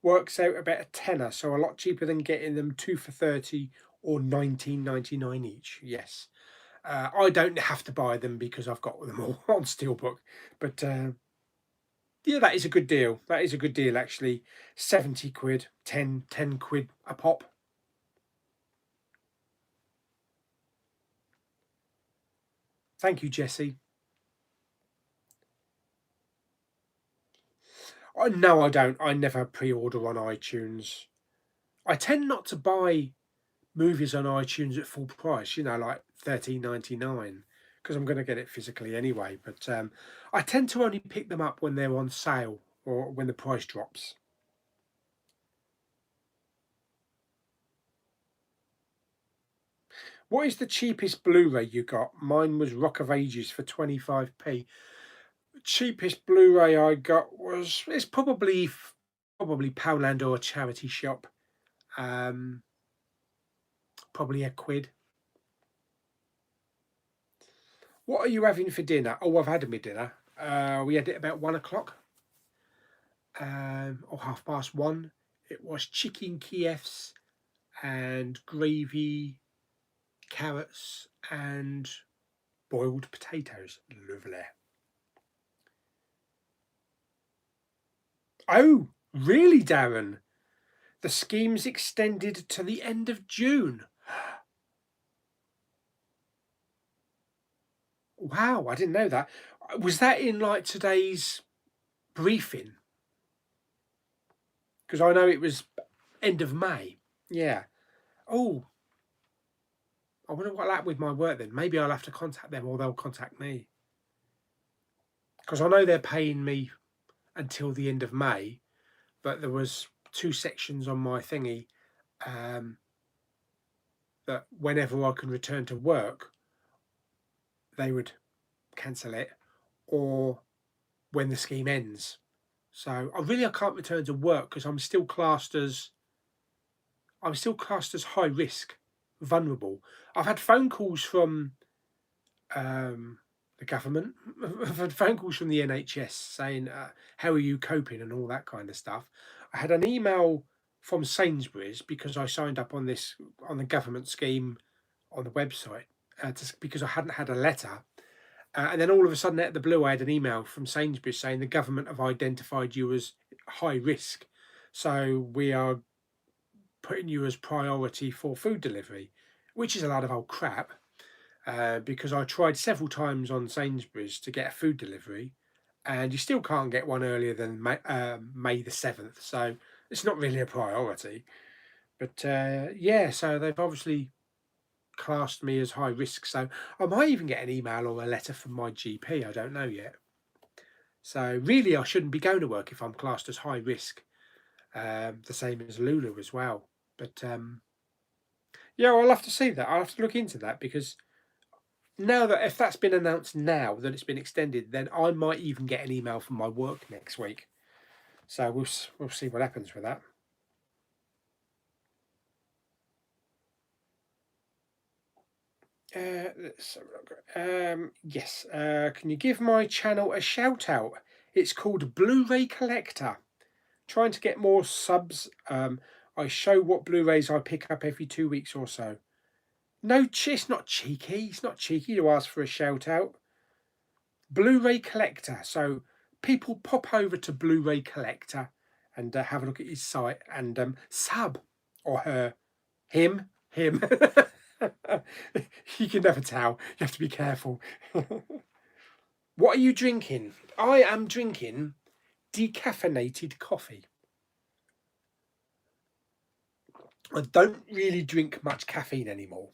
Works out about a tenner, so a lot cheaper than getting them 2 for 30 or $19.99 each. Yes. I don't have to buy them because I've got them all on Steelbook. But yeah, that is a good deal. That is a good deal, actually. 70 quid, 10 quid a pop. Thank you, Jesse. No, I don't. I never pre-order on iTunes. I tend not to buy movies on iTunes at full price, like 13.99, because I'm going to get it physically anyway. But I tend to only pick them up when they're on sale or when the price drops. What is the cheapest Blu-ray you got? Mine was Rock of Ages for 25p. Cheapest Blu-ray I got it's probably Poundland or a charity shop. Probably £1. What are you having for dinner? Oh, I've had my dinner. We had it about 1 o'clock, or 1:30. It was chicken Kievs and gravy, carrots, and boiled potatoes. Lovely. Oh, really, Darren? The scheme's extended to the end of June. Wow, I didn't know that. Was that in like today's briefing? Because I know it was end of May. Yeah. Oh, I wonder what that with my work then. Maybe I'll have to contact them or they'll contact me. Because I know they're paying me until the end of May, but there was 2 sections on my thingy that whenever I can return to work, they would cancel it, or when the scheme ends. So I can't return to work because I'm still classed as high risk, vulnerable. I've had phone calls from the government. I've had phone calls from the NHS saying, how are you coping and all that kind of stuff. I had an email from Sainsbury's because I signed up on the government scheme on the website, because I hadn't had a letter. And then all of a sudden, out of the blue, I had an email from Sainsbury's saying the government have identified you as high risk. So we are putting you as priority for food delivery, which is a lot of old crap. Because I tried several times on Sainsbury's to get a food delivery, and you still can't get one earlier than May the 7th. So it's not really a priority. But yeah, so they've obviously classed me as high risk. So I might even get an email or a letter from my GP. I don't know yet. So really, I shouldn't be going to work if I'm classed as high risk. The same as Lulu as well. But yeah, I'll have to see that. I'll have to look into that, because now that if that's been announced now that it's been extended, then I might even get an email from my work next week. So we'll see what happens with that. Yes. Can you give my channel a shout out? It's called Blu-ray Collector. Trying to get more subs. I show what Blu-rays I pick up every 2 weeks or so. No, it's not cheeky. It's not cheeky to ask for a shout out. Blu-ray Collector. So people pop over to Blu-ray Collector and have a look at his site and sub, or her, him. You can never tell. You have to be careful. What are you drinking? I am drinking decaffeinated coffee. I don't really drink much caffeine anymore,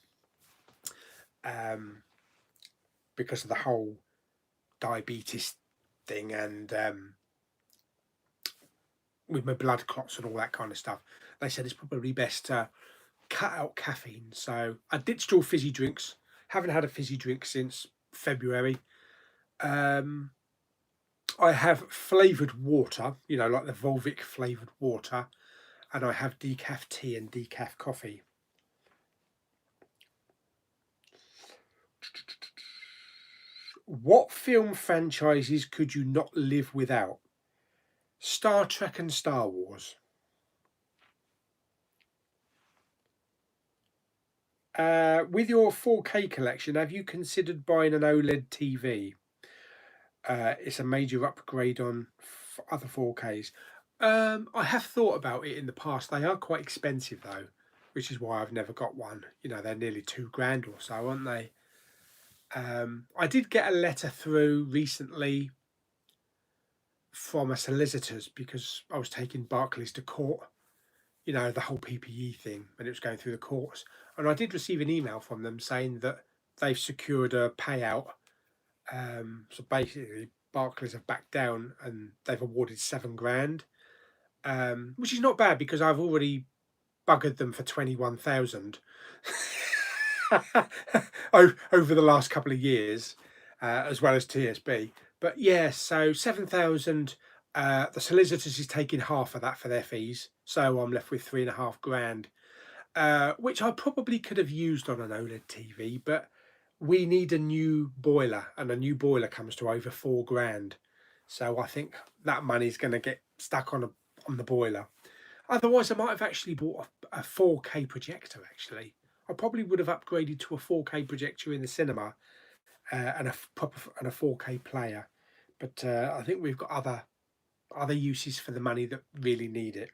because of the whole diabetes thing, and with my blood clots and all that kind of stuff. They said it's probably best to cut out caffeine. So I ditched all fizzy drinks. Haven't had a fizzy drink since February. I have flavoured water, like the Volvic flavoured water, and I have decaf tea and decaf coffee. What film franchises could you not live without? Star Trek and Star Wars. With your 4K collection, have you considered buying an OLED TV? It's a major upgrade on other 4Ks. I have thought about it in the past. They are quite expensive though, which is why I've never got one. They're nearly £2,000 or so, aren't they? I did get a letter through recently from a solicitor's because I was taking Barclays to court, you know, the whole PPE thing, and it was going through the courts. And I did receive an email from them saying that they've secured a payout. So basically, Barclays have backed down and they've awarded $7,000, which is not bad because I've already buggered them for 21,000 over the last couple of years, as well as TSB. But yeah, so 7,000. The solicitors is taking half of that for their fees, so I'm left with $3,500, which I probably could have used on an OLED TV, but we need a new boiler, and a new boiler comes to over $4,000. So I think that money's going to get stuck on the boiler. Otherwise, I might have actually bought a 4K projector. Actually, I probably would have upgraded to a 4K projector in the cinema, and a 4K player. But I think we've got other uses for the money that really need it.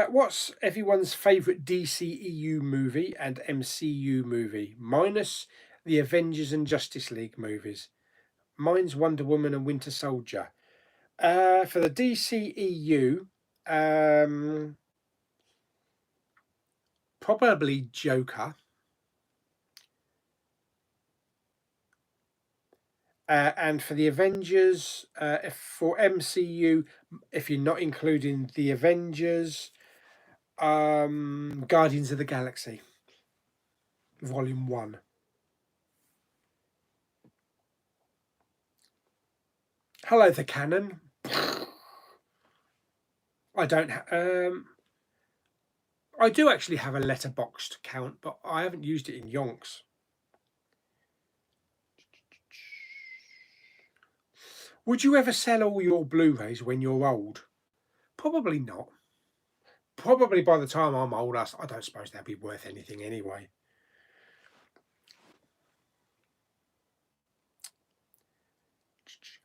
What's everyone's favourite DCEU movie and MCU movie, minus the Avengers and Justice League movies? Mine's Wonder Woman and Winter Soldier. For the DCEU, probably Joker. And for the Avengers, for MCU, if you're not including the Avengers, Guardians of the Galaxy, Volume 1. Hello, the Canon. I don't. I do actually have a letterboxed account, but I haven't used it in yonks. Would you ever sell all your Blu-rays when you're old? Probably not. Probably by the time I'm old, I don't suppose they'll be worth anything anyway.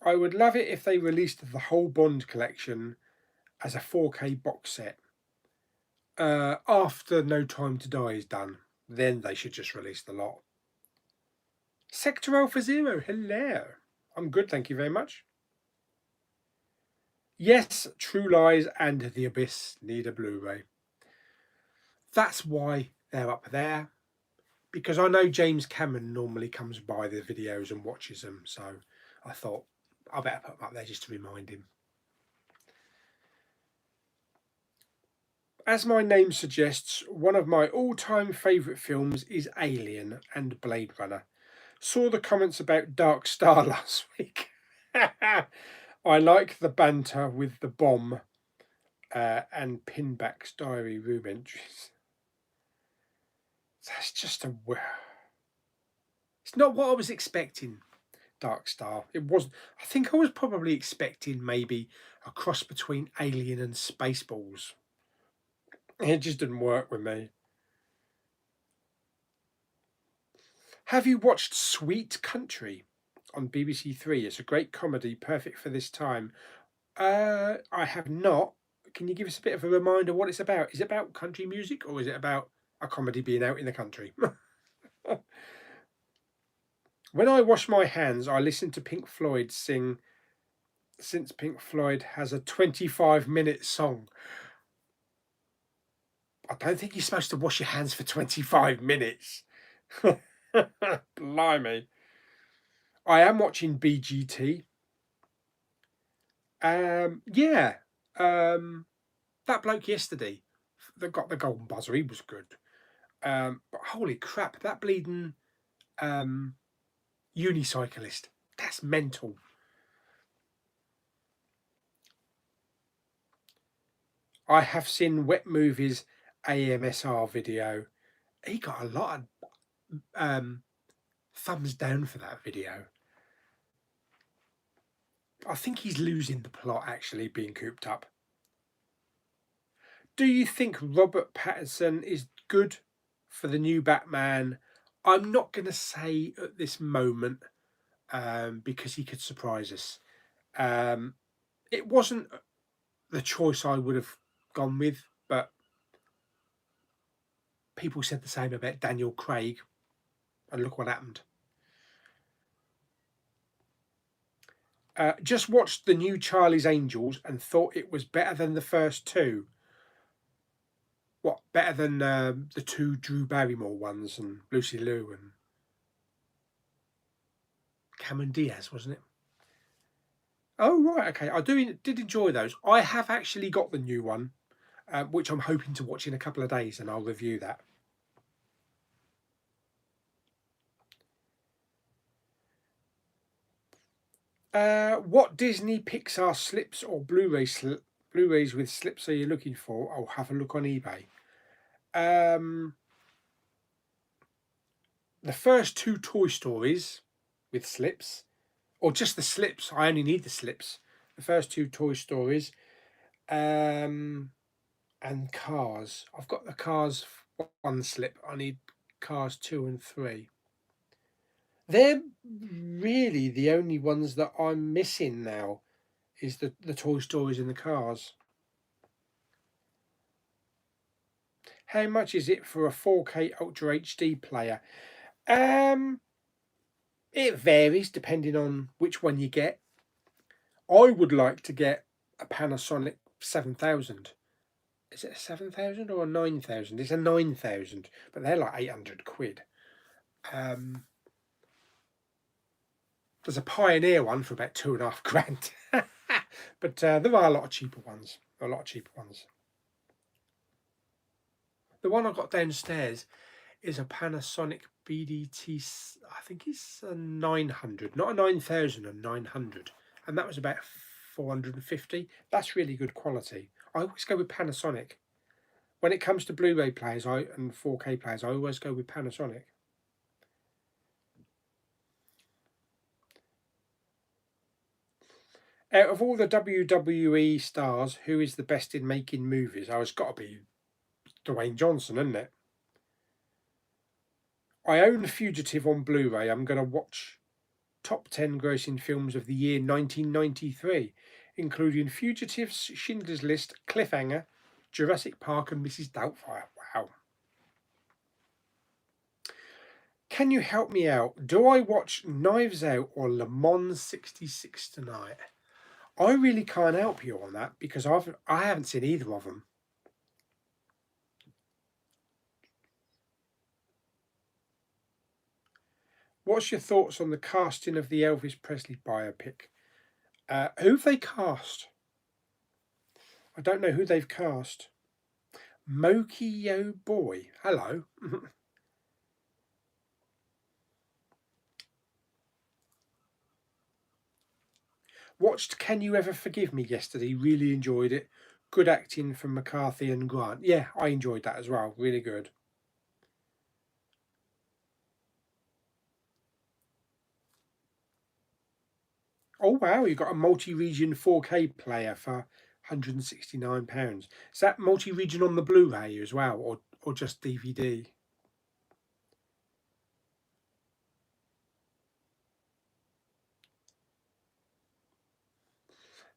I would love it if they released the whole Bond collection as a 4K box set. After No Time to Die is done, then they should just release the lot. Sector Alpha Zero, hello. I'm good, thank you very much. Yes, True Lies and The Abyss need a Blu-ray. That's why they're up there, because I know James Cameron normally comes by the videos and watches them, so I thought I better put them up there just to remind him. As my name suggests, one of my all-time favourite films is Alien and Blade Runner. Saw the comments about Dark Star last week. I like the banter with the bomb and Pinback's diary room entries. That's just it's not what I was expecting, Dark Star. It wasn't. I think I was probably expecting maybe a cross between Alien and Spaceballs. It just didn't work with me. Have you watched Sweet Country on BBC Three? It's a great comedy, perfect for this time. I have not. Can you give us a bit of a reminder what it's about? Is it about country music, or is it about a comedy being out in the country? When I wash my hands, I listen to Pink Floyd sing, since Pink Floyd has a 25-minute song. I don't think you're supposed to wash your hands for 25 minutes. Blimey. I am watching BGT. Yeah. That bloke yesterday that got the golden buzzer, he was good. But holy crap, that bleeding unicyclist, that's mental. I have seen Wet Movies AMSR video. He got a lot of thumbs down for that video. I think he's losing the plot, actually, being cooped up. Do you think Robert Pattinson is good for the new Batman? I'm not going to say at this moment, because he could surprise us. It wasn't the choice I would have gone with, but people said the same about Daniel Craig, and look what happened. Just watched the new Charlie's Angels and thought it was better than the first two. What, better than the two Drew Barrymore ones and Lucy Liu and Cameron Diaz, wasn't it? Oh, right, okay. I did enjoy those. I have actually got the new one, which I'm hoping to watch in a couple of days, and I'll review that. What Disney Pixar slips or Blu-rays with slips are you looking for? I'll have a look on eBay. The first two Toy Stories with slips, or just the slips. I only need the slips. The first two Toy Stories, and Cars. I've got the Cars one slip. I need Cars 2 and 3. They're really the only ones that I'm missing now, is the Toy Stories and the Cars. How much is it for a 4K Ultra HD player? It varies depending on which one you get. I would like to get a Panasonic 7000. Is it a 7000 or a 9000? It's a 9000, but they're like 800 quid. There's a Pioneer one for about 2.5 grand. But there are a lot of cheaper ones. The one I've got downstairs is a Panasonic BDT, I think it's a 900, not a 9000, a 900. And that was about 450. That's really good quality. I always go with Panasonic. When it comes to Blu-ray players and 4K players, I always go with Panasonic. Out of all the WWE stars, who is the best in making movies? Oh, it's got to be Dwayne Johnson, isn't it? I own Fugitive on Blu-ray. I'm going to watch top 10 grossing films of the year 1993, including Fugitive, Schindler's List, Cliffhanger, Jurassic Park and Mrs. Doubtfire. Wow. Can you help me out? Do I watch Knives Out or Le Mans 66 tonight? I really can't help you on that because I haven't seen either of them. What's your thoughts on the casting of the Elvis Presley biopic? Who have they cast? I don't know who they've cast. Mokio Boy. Hello. Watched Can You Ever Forgive Me yesterday. Really enjoyed it. Good acting from McCarthy and Grant. Yeah, I enjoyed that as well. Really good. Oh, wow. You've got a multi-region 4K player for £169. Is that multi-region on the Blu-ray as well, or just DVD?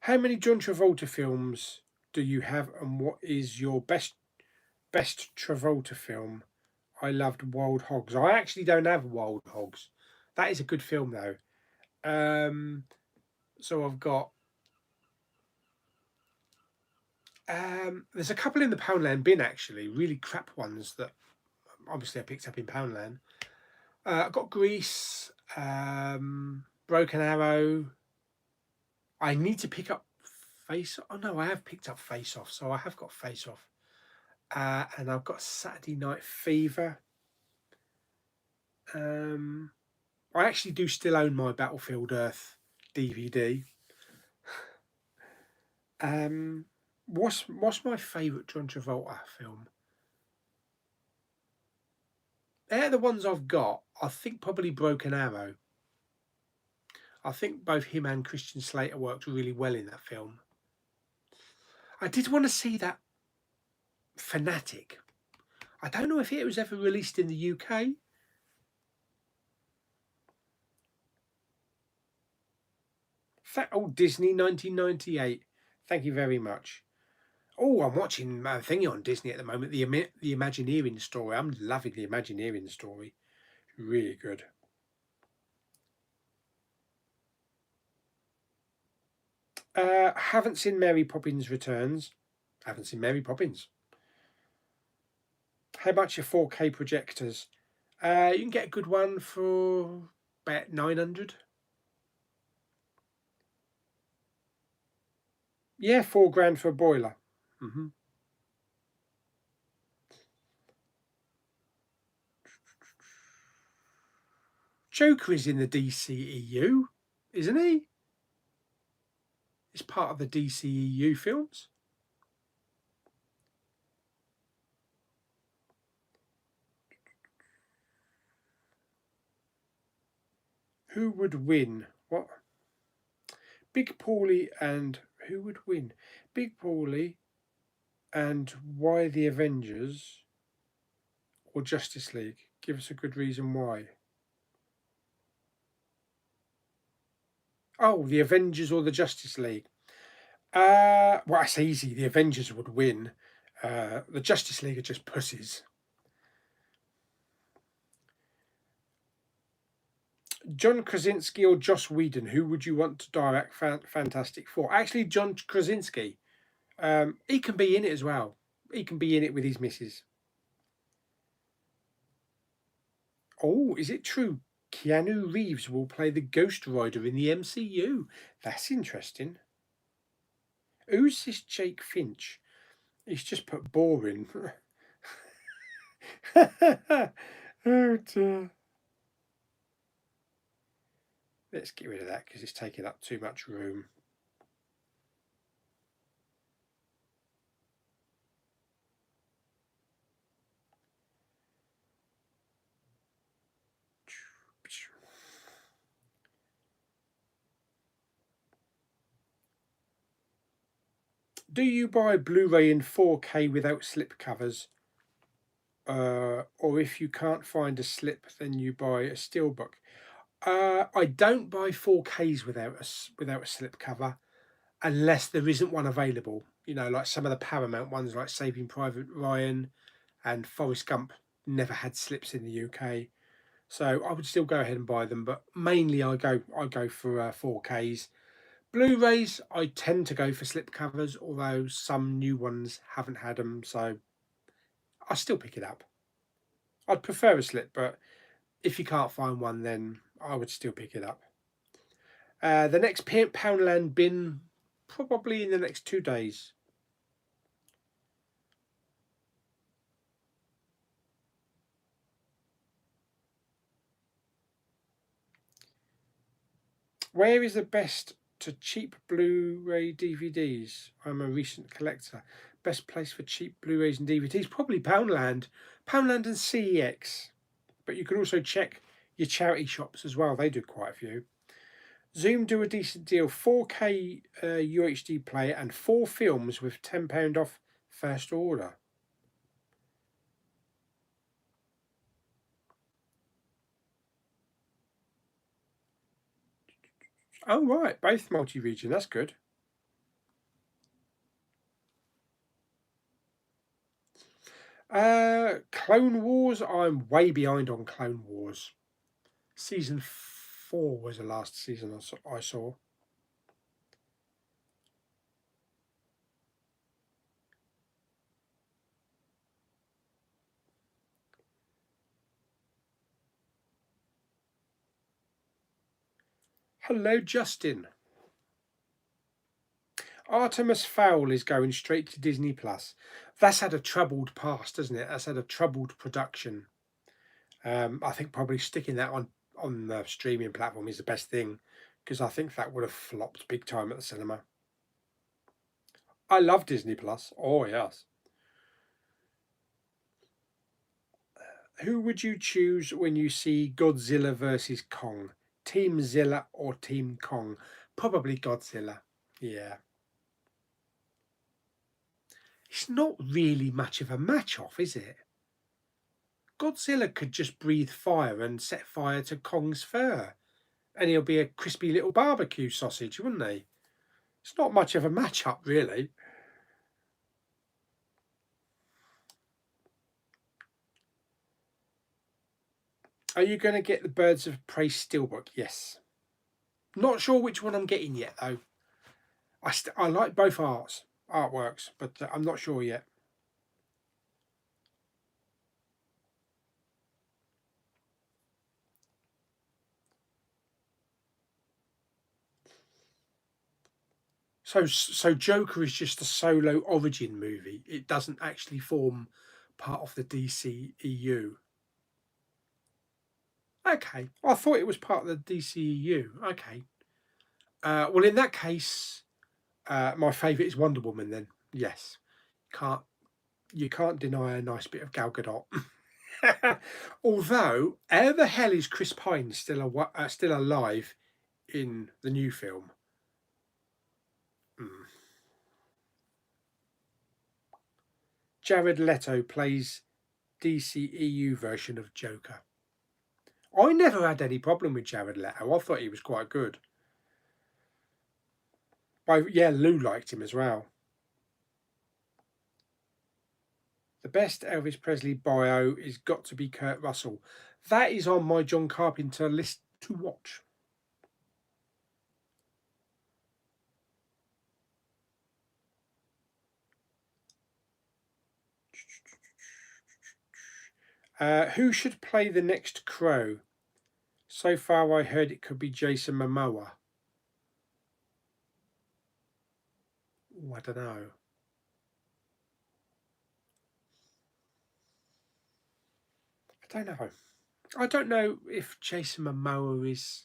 How many John Travolta films do you have, and what is your best Travolta film? I loved Wild Hogs. I actually don't have Wild Hogs. That is a good film though. So I've got there's a couple in the Poundland bin actually, really crap ones that obviously I picked up in Poundland. I've got Grease, Broken Arrow. I need to pick up Face. Oh no, I have picked up Face Off, so I have got Face Off. And I've got Saturday Night Fever. I actually do still own my Battlefield Earth DVD. What's my favourite John Travolta film? They're the ones I've got. I think probably Broken Arrow. I think both him and Christian Slater worked really well in that film. I did want to see that Fanatic. I don't know if it was ever released in the UK. Oh, Disney 1998. Thank you very much. Oh, I'm watching a thingy on Disney at the moment, the Imagineering story. I'm loving the Imagineering story. Really good. Haven't seen Mary Poppins Returns. Haven't seen Mary Poppins. How much are 4K projectors? You can get a good one for about 900. Yeah, £4 for a boiler. Joker is in the DCEU, isn't he? He's part of the DCEU films. Who would win? What? Big Pauly and who would win? Big Pauly and why the Avengers or Justice League? Give us a good reason why. Oh, the Avengers or the Justice League? Well, that's easy. The Avengers would win. The Justice League are just pussies. John Krasinski or Joss Whedon? Who would you want to direct Fantastic Four? Actually, John Krasinski. He can be in it as well. He can be in it with his missus. Oh, is it true? Keanu Reeves will play the Ghost Rider in the MCU. That's interesting. Who's this Jake Finch? He's just put boring. Oh dear. Let's get rid of that because it's taking up too much room. Do you buy Blu-ray in 4K without slip covers? Or if you can't find a slip, then you buy a Steelbook. I don't buy 4Ks without a slip cover unless there isn't one available. You know, like some of the Paramount ones, like Saving Private Ryan and Forrest Gump, never had slips in the UK. So I would still go ahead and buy them, but mainly I go for 4Ks. Blu-rays, I tend to go for slip covers, although some new ones haven't had them, so I still pick it up. I'd prefer a slip, but if you can't find one, then I would still pick it up. The next Poundland bin, probably in the next 2 days. Where is the best to cheap Blu-ray DVDs? I'm a recent collector. Best place for cheap Blu-rays and DVDs? Probably Poundland. Poundland and CEX. But you can also check your charity shops as well. They do quite a few. Zoom do a decent deal. 4K UHD player and 4 films with £10 off first order. Oh, right. Both multi-region. That's good. Clone Wars. I'm way behind on Clone Wars. Season 4 was the last season I saw. Hello, Justin. Artemis Fowl is going straight to Disney Plus. That's had a troubled past, hasn't it? That's had a troubled production. I think probably sticking that on the streaming platform is the best thing, because I think that would have flopped big time at the cinema. I love Disney Plus. Oh yes. Who would you choose when you see Godzilla versus Kong? Team Zilla or Team Kong? Probably Godzilla. Yeah. It's not really much of a match-off, is it? Godzilla could just breathe fire and set fire to Kong's fur, and he'll be a crispy little barbecue sausage, wouldn't he? It's not much of a match-up, really. Are you going to get the Birds of Prey Steelbook? Yes. Not sure which one I'm getting yet, though. I like both artworks, but I'm not sure yet. So Joker is just a solo origin movie. It doesn't actually form part of the DCEU. Okay, I thought it was part of the DCEU. Okay. Well, in that case, my favourite is Wonder Woman. Then yes, can't you can't deny a nice bit of Gal Gadot. Although, how the hell is Chris Pine still alive in the new film? Mm. Jared Leto plays DCEU version of Joker. I never had any problem with Jared Leto. I thought he was quite good. Yeah, Lou liked him as well. The best Elvis Presley bio is got to be Kurt Russell. That is on my John Carpenter list to watch. Who should play the next Crow? So far, I heard it could be Jason Momoa. Ooh, I don't know. I don't know if Jason Momoa is.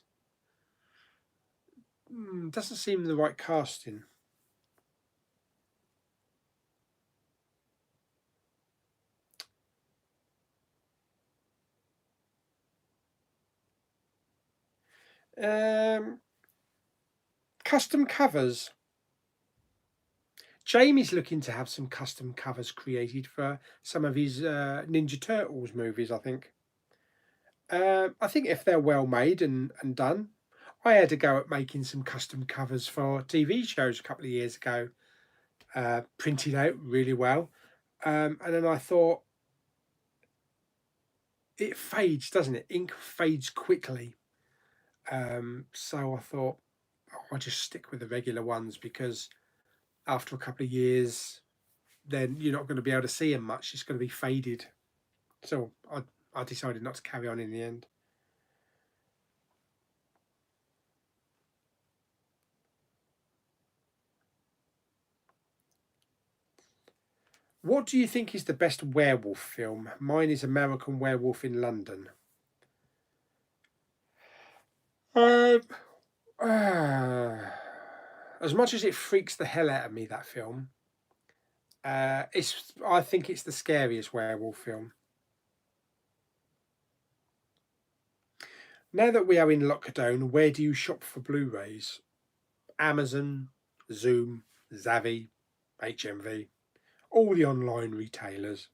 Doesn't seem the right casting. Custom covers. Jamie's looking to have some custom covers created for some of his Ninja Turtles movies, I think. I think if they're well made and done. I had a go at making some custom covers for TV shows a couple of years ago, printed out really well. And then I thought, it fades, doesn't it? Ink fades quickly. So I thought, I'll just stick with the regular ones because after a couple of years, then you're not going to be able to see them much. It's going to be faded. So I decided not to carry on in the end. What do you think is the best werewolf film? Mine is American Werewolf in London. Uh, as much as it freaks the hell out of me, that film, I think it's the scariest werewolf film. Now that we are in lockdown, where do you shop for Blu-rays? Amazon, Zoom, Zavvi, HMV, all the online retailers.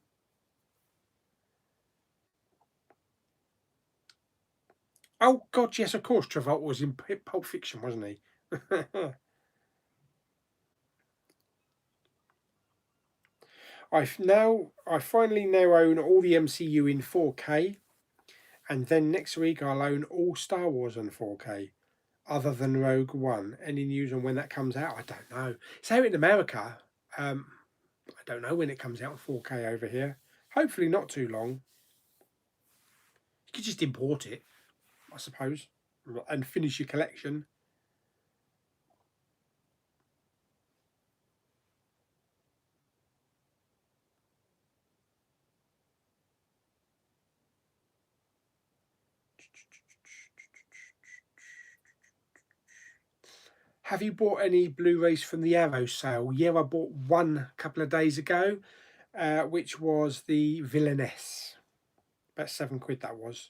Oh God, yes, of course. Travolta was in Pulp Fiction, wasn't he? I finally now own all the MCU in 4K, and then next week I'll own all Star Wars on 4K, other than Rogue One. Any news on when that comes out? I don't know. It's out in America. I don't know when it comes out on 4K over here. Hopefully not too long. You could just import it, I suppose, and finish your collection. Have you bought any Blu-rays from the Arrow sale? Yeah, I bought one a couple of days ago, which was the Villainess. About £7 that was.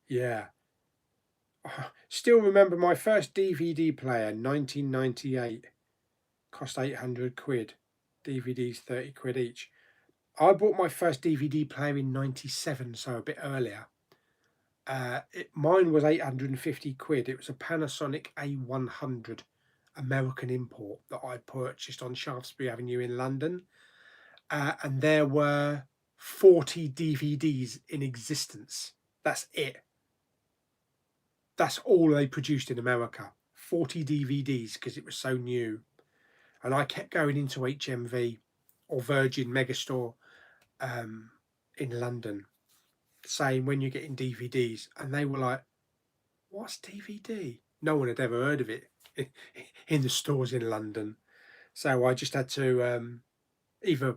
Yeah. Still remember my first DVD player, 1998. Cost £800. DVDs £30 each. I bought my first DVD player in 97, so a bit earlier. Mine was £850. It was a Panasonic A100 American import that I purchased on Shaftesbury Avenue in London. And there were 40 DVDs in existence. That's it. That's all they produced in America. 40 DVDs, because it was so new. And I kept going into HMV or Virgin Megastore in London, saying, when you're getting DVDs, and they were like, what's DVD? No one had ever heard of it in the stores in London. So I just had to either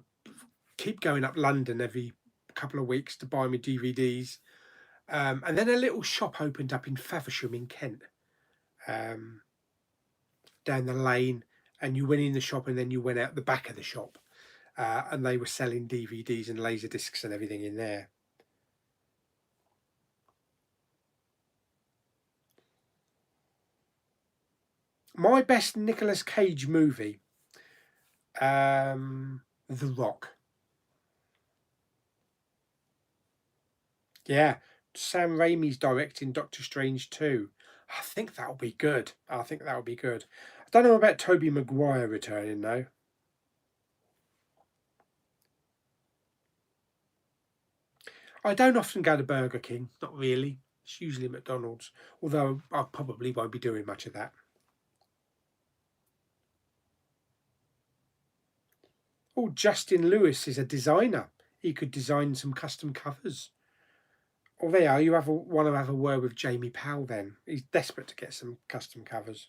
keep going up London every couple of weeks to buy me DVDs. And then a little shop opened up in Faversham in Kent, down the lane, and you went in the shop and then you went out the back of the shop, and they were selling DVDs and laser discs and everything in there. My best Nicolas Cage movie, The Rock. Yeah, Sam Raimi's directing Doctor Strange 2. I think that'll be good. I think that'll be good. I don't know about Tobey Maguire returning though. I don't often go to Burger King, not really. It's usually McDonald's, although I probably won't be doing much of that. Oh, Justin Lewis is a designer. He could design some custom covers. Oh, there you are. You want to have a word with Jamie Powell then. He's desperate to get some custom covers.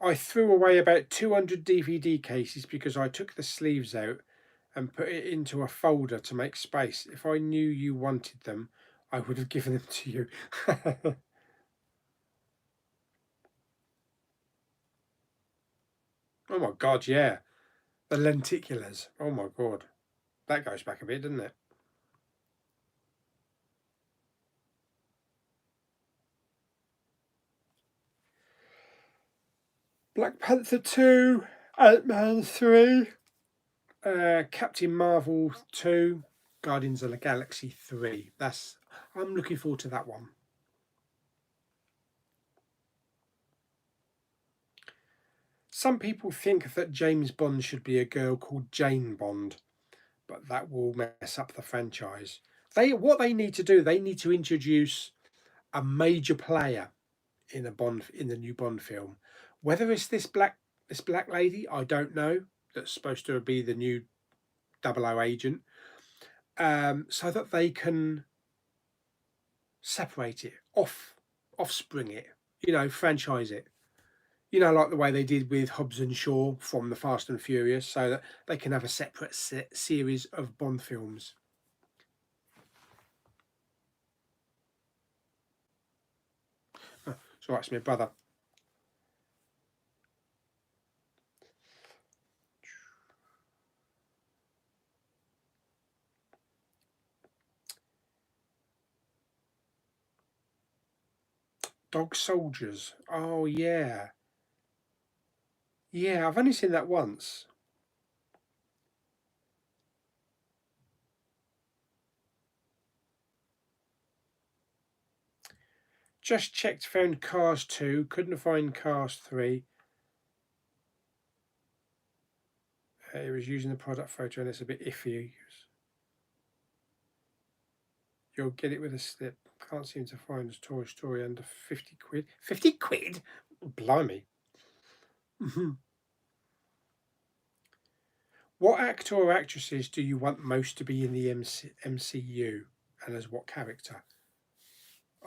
I threw away about 200 DVD cases because I took the sleeves out and put it into a folder to make space. If I knew you wanted them, I would have given them to you. Oh my God, yeah. The lenticulars. Oh my God. That goes back a bit, doesn't it? Black Panther 2, Ant-Man 3, Captain Marvel 2, Guardians of the Galaxy 3. I'm looking forward to that one. Some people think that James Bond should be a girl called Jane Bond, but that will mess up the franchise. What they need to do, they need to introduce a major player in the new Bond film. Whether it's this black lady, I don't know. That's supposed to be the new 00 agent, so that they can separate it offspring it, franchise it. Like the way they did with Hobbs and Shaw from the Fast and Furious, so that they can have a separate series of Bond films. So that's my brother. Dog Soldiers. Oh yeah. Yeah, I've only seen that once. Just checked, found Cars 2, couldn't find Cars 3. It was using the product photo and it's a bit iffy. You'll get it with a slip. Can't seem to find a Toy Story under 50 quid. 50 quid? Blimey. What actor or actresses do you want most to be in the MCU, and as what character?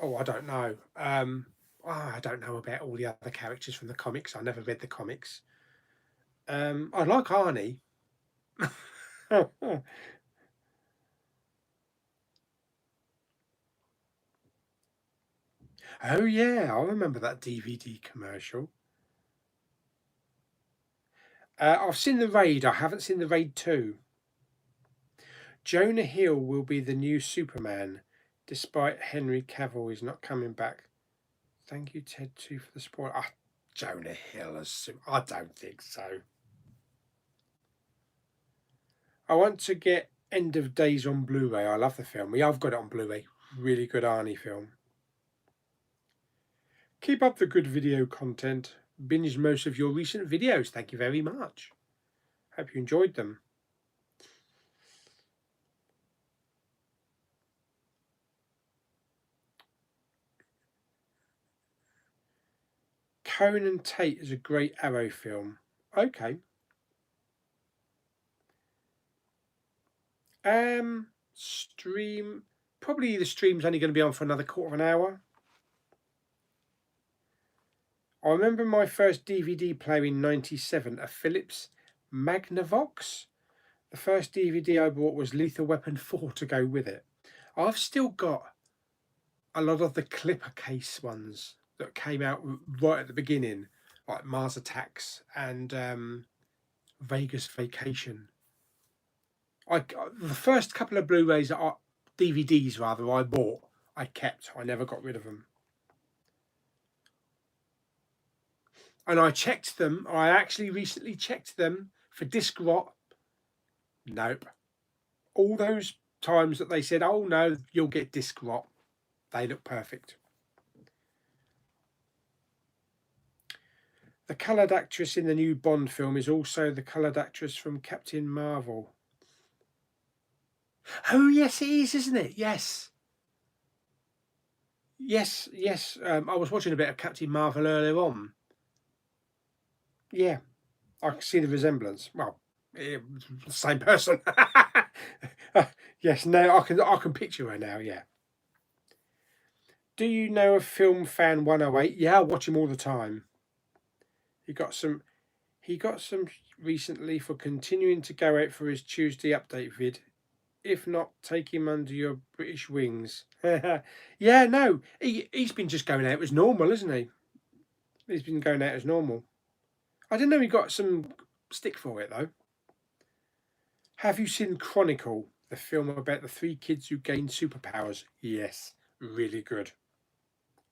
Oh, I don't know. I don't know about all the other characters from the comics. I never read the comics. I like Arnie. Oh yeah, I remember that DVD commercial. I've seen The Raid. I haven't seen The Raid 2. Jonah Hill will be the new Superman, despite Henry Cavill is not coming back. Thank you, Ted 2, for the spoil. Jonah Hill as I don't think so. I want to get End of Days on Blu-ray. I love the film. I've got it on Blu-ray. Really good Arnie film. Keep up the good video content. Binge most of your recent videos. Thank you very much. Hope you enjoyed them. Conan Tate is a great Arrow film. Okay. Stream. Probably the stream's only going to be on for another quarter of an hour. I remember my first DVD player in '97, a Philips Magnavox. The first DVD I bought was Lethal Weapon 4 to go with it. I've still got a lot of the clipper case ones that came out right at the beginning, like Mars Attacks and Vegas Vacation. The first couple of Blu-rays, DVDs rather, I bought, I kept. I never got rid of them. And I checked them. I actually recently checked them for disc rot. Nope. All those times that they said, oh no, you'll get disc rot, they look perfect. The coloured actress in the new Bond film is also the coloured actress from Captain Marvel. Oh yes, it is, isn't it? Yes. Yes. I was watching a bit of Captain Marvel earlier on. Yeah, I can see the resemblance. Well, same person. Yes, no, I can picture her now. Yeah. Do you know of Film Fan 108? Yeah, I watch him all the time. He got some recently for continuing to go out for his Tuesday update vid. If not, take him under your British wings. Yeah, no, he's been just going out as normal, isn't he? He's been going out as normal. I didn't know he got some stick for it, though. Have you seen Chronicle, the film about the 3 kids who gain superpowers? Yes, really good.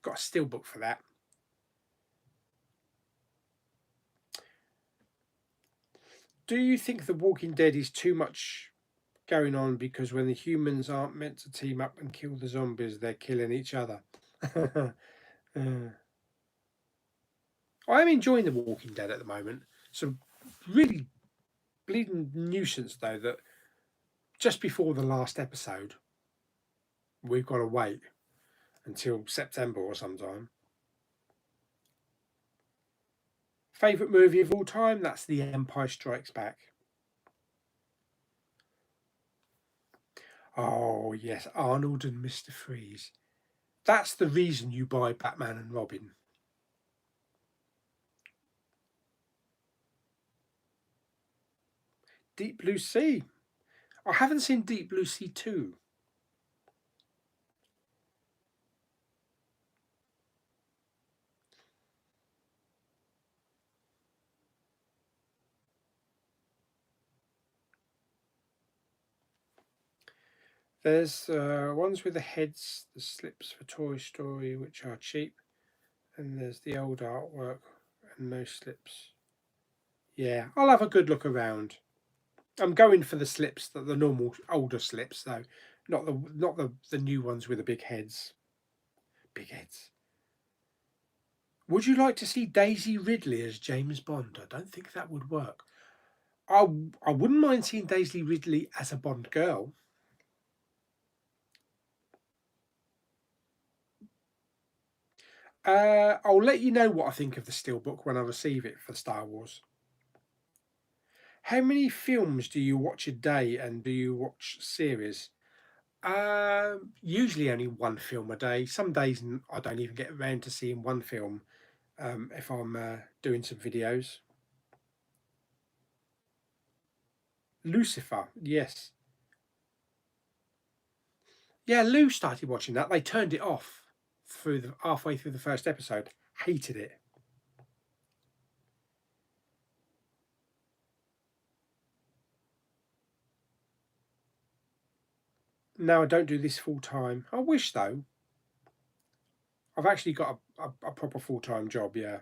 Got a steelbook for that. Do you think The Walking Dead is too much going on because when the humans aren't meant to team up and kill the zombies, they're killing each other? I am enjoying The Walking Dead at the moment. Some really bleeding nuisance, though, that just before the last episode, we've got to wait until September or sometime. Favourite movie of all time? That's The Empire Strikes Back. Oh, yes, Arnold and Mr. Freeze. That's the reason you buy Batman and Robin. Deep Blue Sea. I haven't seen Deep Blue Sea 2. There's ones with the heads, the slips for Toy Story, which are cheap. And there's the old artwork and no slips. Yeah, I'll have a good look around. I'm going for the slips, the normal older slips though, not the new ones with the big heads. Big heads. Would you like to see Daisy Ridley as James Bond? I don't think that would work. I wouldn't mind seeing Daisy Ridley as a Bond girl. I'll let you know what I think of the Steelbook when I receive it for Star Wars. How many films do you watch a day, and do you watch series? Usually only one film a day. Some days I don't even get around to seeing one film if I'm doing some videos. Lucifer, yes. Yeah, Lou started watching that. They turned it off halfway through the first episode. Hated it. No, I don't do this full time. I wish though. I've actually got a proper full-time job, yeah.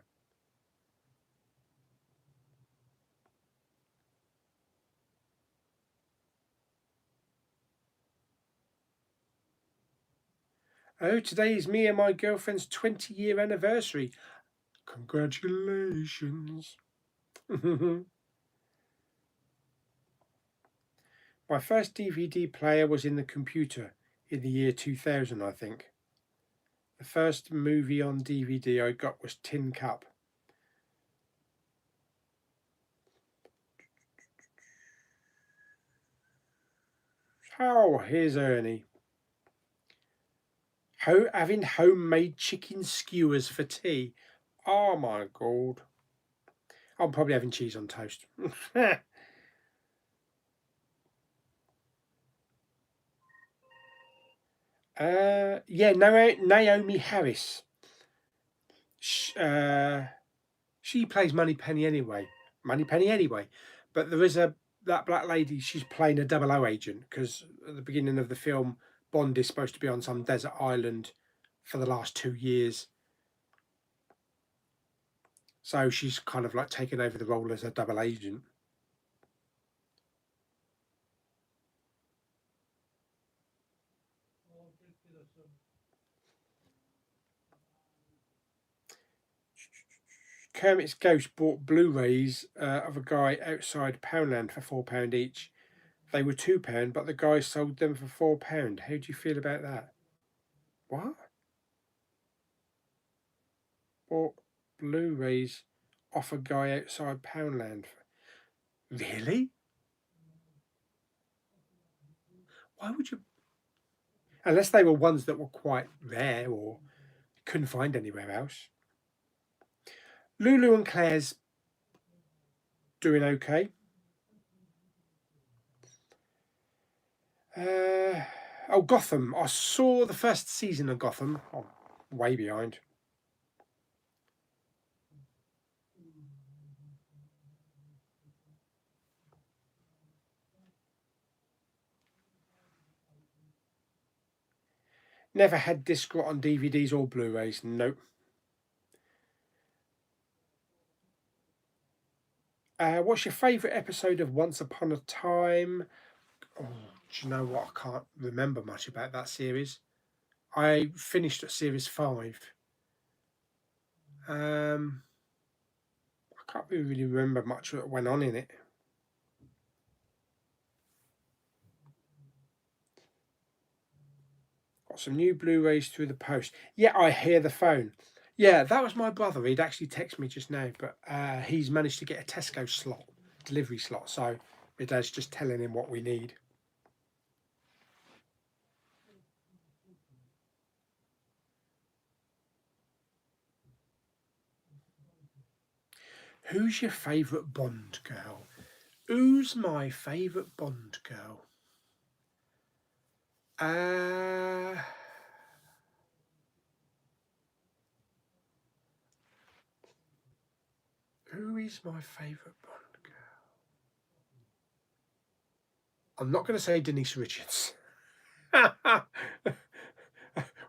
Oh, today is me and my girlfriend's 20-year anniversary. Congratulations. My first DVD player was in the computer in the year 2000, I think. The first movie on DVD I got was Tin Cup. Oh, here's Ernie. Having homemade chicken skewers for tea. Oh my God. I'm probably having cheese on toast. Yeah, Naomi Harris. She plays Moneypenny anyway. Moneypenny anyway. But there is that black lady. She's playing a 00 agent because at the beginning of the film, Bond is supposed to be on some desert island for the last 2 years. So she's kind of like taken over the role as a 00 agent. Kermit's Ghost bought Blu-rays of a guy outside Poundland for £4 each. They were £2, but the guy sold them for £4. How do you feel about that? What? Bought Blu-rays off a guy outside Poundland. Really? Why would you? Unless they were ones that were quite rare or couldn't find anywhere else. Lulu and Claire's doing okay. Gotham. I saw the first season of Gotham. I'm way behind. Never had disc rot on DVDs or Blu-rays. Nope. What's your favourite episode of Once Upon a Time? Oh, do you know what? I can't remember much about that series. I finished at series 5. I can't really remember much that went on in it. Got some new Blu-rays through the post. Yeah, I hear the phone. Yeah, that was my brother. He'd actually texted me just now, but he's managed to get a Tesco delivery slot. So my dad's just telling him what we need. Who's your favourite Bond girl? Who's my favourite Bond girl? Who is my favourite Bond girl? I'm not going to say Denise Richards.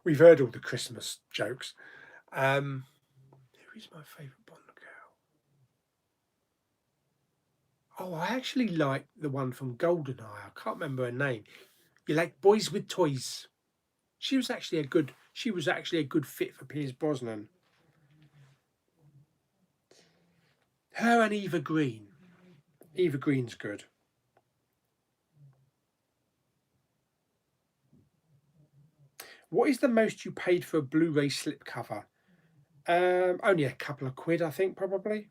We've heard all the Christmas jokes. Who is my favourite Bond girl? Oh, I actually like the one from GoldenEye. I can't remember her name. You like Boys with Toys. She was actually a good fit for Pierce Brosnan. Her and Eva Green. Eva Green's good. What is the most you paid for a Blu-ray slipcover? Only a couple of quid, I think, probably.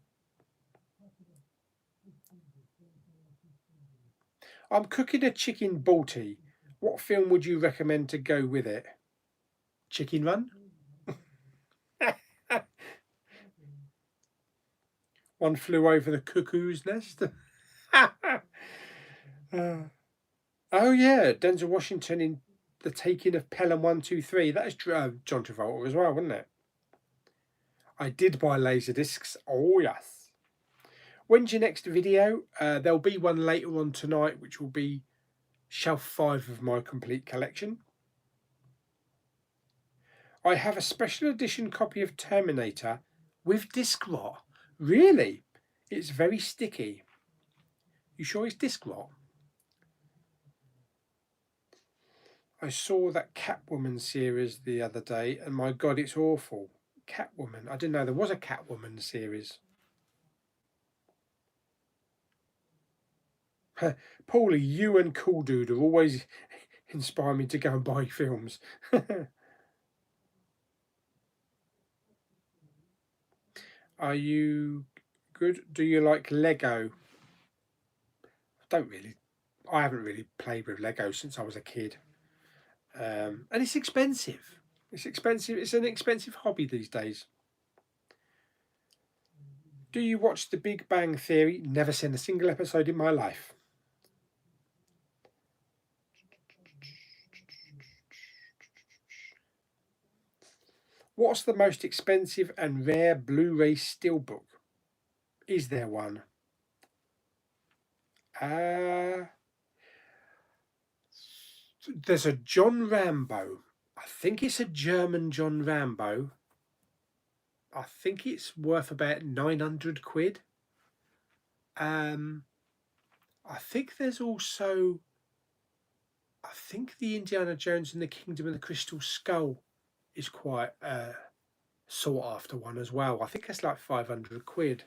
I'm cooking a chicken balti. What film would you recommend to go with it? Chicken Run? One Flew Over the Cuckoo's Nest? Oh, yeah, Denzel Washington in The Taking of Pelham 123. That is John Travolta as well, wasn't it? I did buy laser discs. Oh, yes. When's your next video? There'll be one later on tonight, which will be shelf 5 of my complete collection. I have a special edition copy of Terminator with disc rot. Really? It's very sticky. You sure it's disc rot? I saw that Catwoman series the other day, and my God, it's awful. Catwoman. I didn't know there was a Catwoman series. Pauly, you and Cool Dude are always inspire me to go and buy films. Are you good? Do you like Lego? I don't really. I haven't really played with Lego since I was a kid. And it's expensive. It's expensive. It's an expensive hobby these days. Do you watch The Big Bang Theory? Never seen a single episode in my life. What's the most expensive and rare Blu-ray Steelbook? Is there one? There's a John Rambo. I think it's a German John Rambo. I think it's worth about 900 quid. I think there's also, I think the Indiana Jones and the Kingdom of the Crystal Skull is quite sought after one as well. I think that's like 500 quid.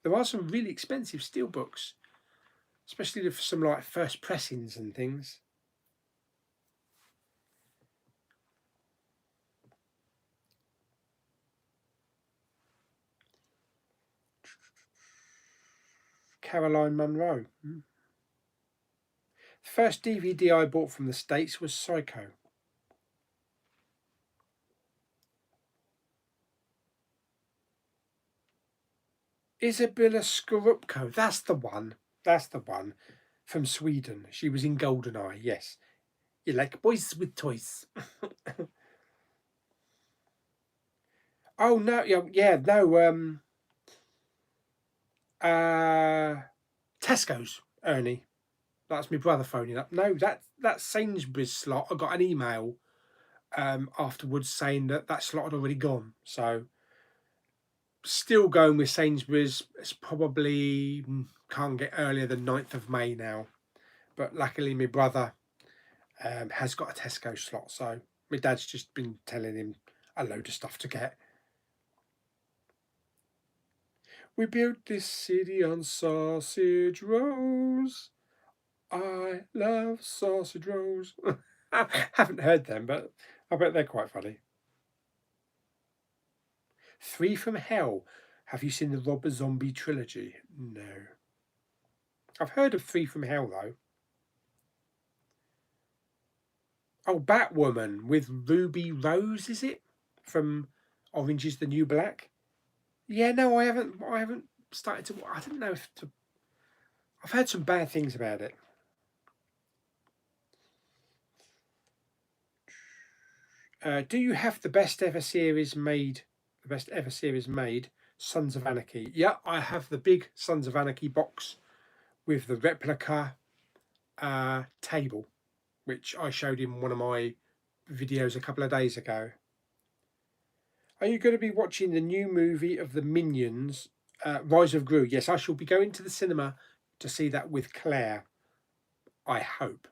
There are some really expensive steelbooks, especially for some like first pressings and things. Caroline Munro. The first DVD I bought from the States was Psycho. Isabella Scorupco, that's the one. That's the one. From Sweden. She was in GoldenEye, yes. You like boys with toys. Oh no, yeah, no, Tesco's, Ernie. That's my brother phoning up. No, that's Sainsbury's slot. I got an email afterwards saying that slot had already gone. So still going with Sainsbury's. It's probably can't get earlier than 9th of May now. But luckily my brother has got a Tesco slot. So my dad's just been telling him a load of stuff to get. We built this city on sausage rolls. I love sausage rolls. I haven't heard them, but I bet they're quite funny. Three from Hell. Have you seen the Rob Zombie trilogy? No. I've heard of Three from Hell, though. Oh, Batwoman with Ruby Rose, is it? From Orange is the New Black? Yeah, no, I haven't started to. I don't know if to. I've heard some bad things about it. Do you have the best ever series made? The best ever series made, Sons of Anarchy. Yeah, I have the big Sons of Anarchy box with the replica table, which I showed in one of my videos a couple of days ago. Are you going to be watching the new movie of the Minions, Rise of Gru? Yes, I shall be going to the cinema to see that with Claire, I hope.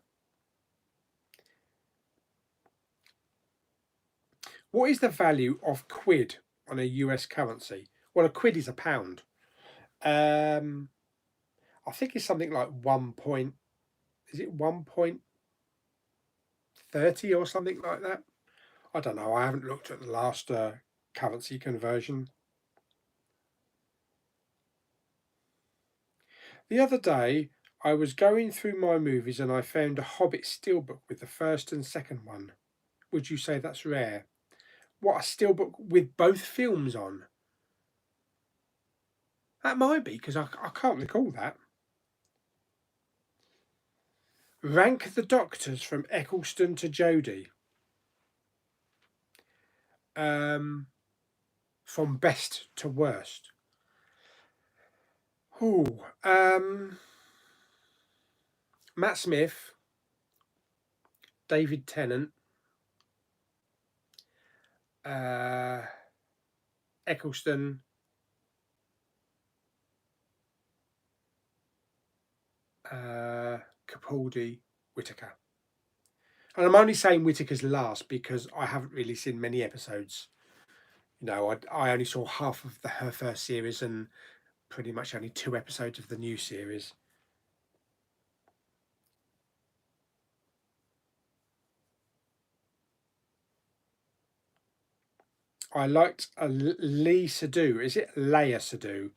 What is the value of quid on a US currency? Well, a quid is a pound. I think it's something like 1 is it 1.30 or something like that? I don't know. I haven't looked at the last currency conversion. The other day, I was going through my movies and I found a Hobbit steelbook with the first and second one. Would you say that's rare? What, a steelbook with both films on? That might be, because I can't recall that. Rank the Doctors from Eccleston to Jodie. From best to worst. Matt Smith, David Tennant, Eccleston, Capaldi, Whittaker. And I'm only saying Whittaker's last because I haven't really seen many episodes. You know, I only saw half of her first series and pretty much only 2 episodes of the new series. I liked Lee Sadu. Is it Leia Sadu?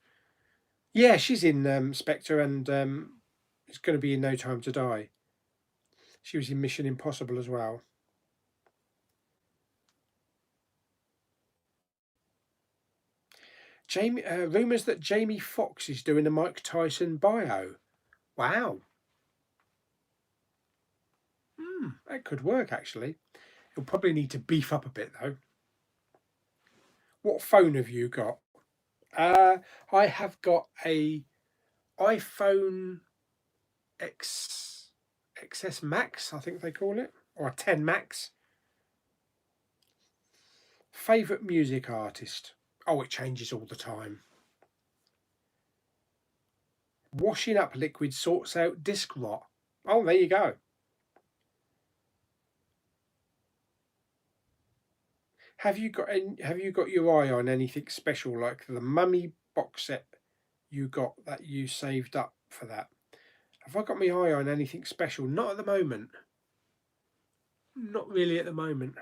Yeah, she's in Spectre and It's going to be in No Time to Die. She was in Mission Impossible as well. Rumours that Jamie Foxx is doing a Mike Tyson bio. Wow. That could work, actually. He'll probably need to beef up a bit, though. What phone have you got? I have got a iPhone XS Max, I think they call it, or a 10 Max. Favourite music artist? Oh, it changes all the time. Washing up liquid sorts out disc rot. Oh, there you go. Have you got your eye on anything special like the Mummy box set you got that you saved up for that? Have I got my eye on anything special? Not at the moment. Not really at the moment.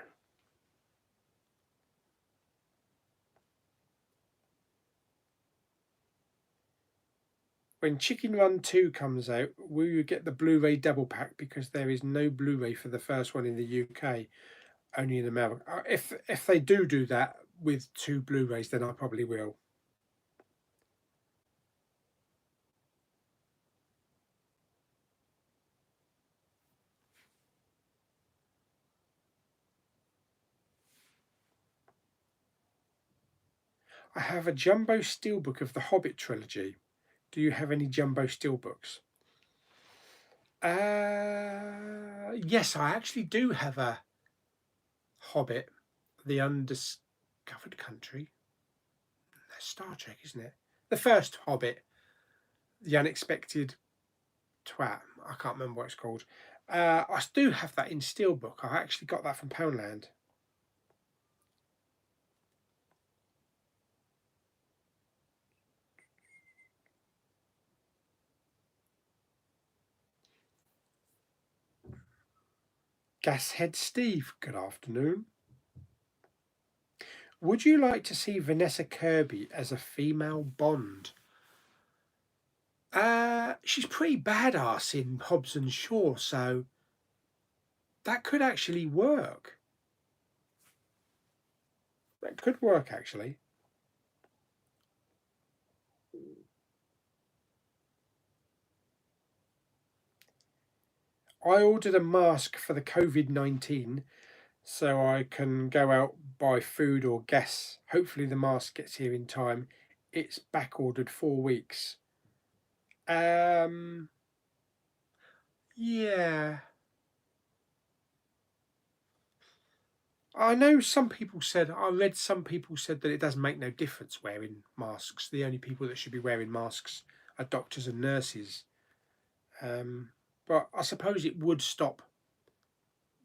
When Chicken Run 2 comes out, will you get the Blu-ray double pack because there is no Blu-ray for the first one in the UK, only in America? If they do that with 2 Blu-rays, then I probably will. I have a jumbo steelbook of the Hobbit trilogy. Do you have any jumbo steelbooks? Yes, I actually do have a Hobbit, The Undiscovered Country. That's Star Trek, isn't it? The first Hobbit, The Unexpected Twat. I can't remember what it's called. I do have that in Steelbook. I actually got that from Poundland. Gashead Steve, good afternoon. Would you like to see Vanessa Kirby as a female Bond? She's pretty badass in Hobbs and Shaw, so that could actually work. That could work, actually. I ordered a mask for the COVID-19 so I can go out, buy food or gas. Hopefully the mask gets here in time. It's back ordered 4 weeks. Yeah. I know I read some people said that it doesn't make no difference wearing masks. The only people that should be wearing masks are doctors and nurses. But I suppose it would stop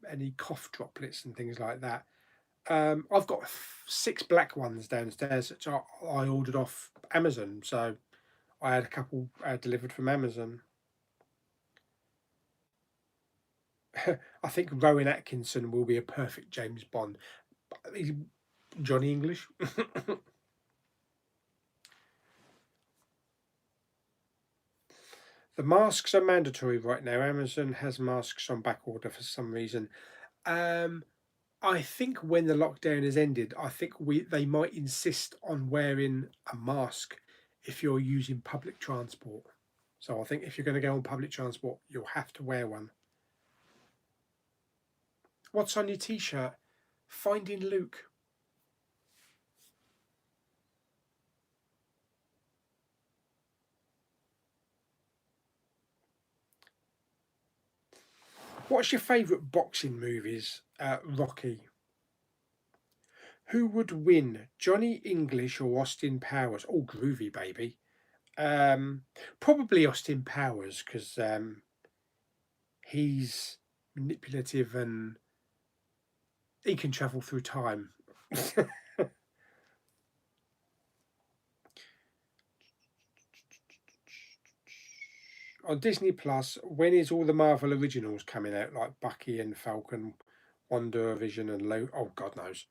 any cough droplets and things like that. I've got 6 black ones downstairs which I ordered off Amazon, so I had a couple delivered from Amazon. I think Rowan Atkinson will be a perfect James Bond. Johnny English. The masks are mandatory right now. Amazon has masks on back order for some reason. I think when the lockdown has ended, I think they might insist on wearing a mask if you're using public transport. So I think if you're going to go on public transport, you'll have to wear one. What's on your t-shirt? Finding Luke. What's your favourite boxing movies? Rocky. Who would win, Johnny English or Austin Powers? Oh, groovy, baby. Probably Austin Powers because he's manipulative and he can travel through time. On Disney Plus, when is all the Marvel originals coming out, like Bucky and Falcon, Wonder Vision and oh, God knows.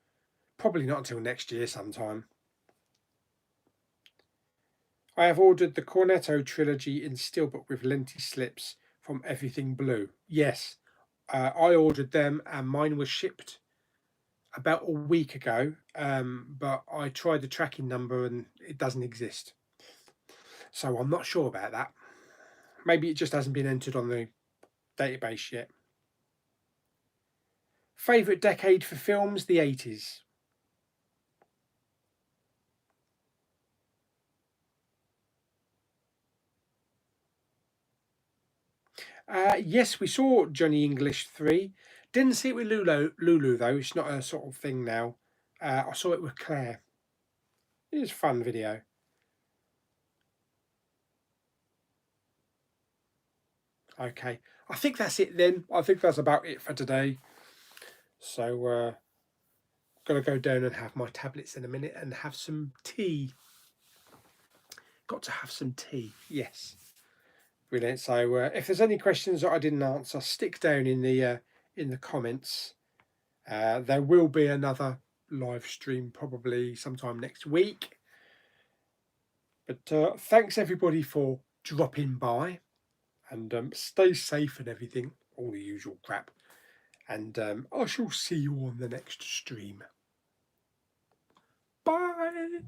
Probably not until next year sometime. I have ordered the Cornetto trilogy in Steelbook with lenti slips from Everything Blue. Yes, I ordered them and mine was shipped about a week ago, but I tried the tracking number and it doesn't exist. So I'm not sure about that. Maybe it just hasn't been entered on the database yet. Favourite decade for films? The 80s. Yes, we saw Johnny English 3. Didn't see it with Lulu though. It's not a sort of thing now. I saw it with Claire. It was a fun video. Okay, I think that's it then. I think that's about it for today. So, gonna go down and have my tablets in a minute and have some tea. Got to have some tea. Yes, brilliant. So, if there's any questions that I didn't answer, stick down in the comments. There will be another live stream probably sometime next week. But thanks everybody for dropping by, and stay safe and everything, all the usual crap. And I shall see you on the next stream. Bye.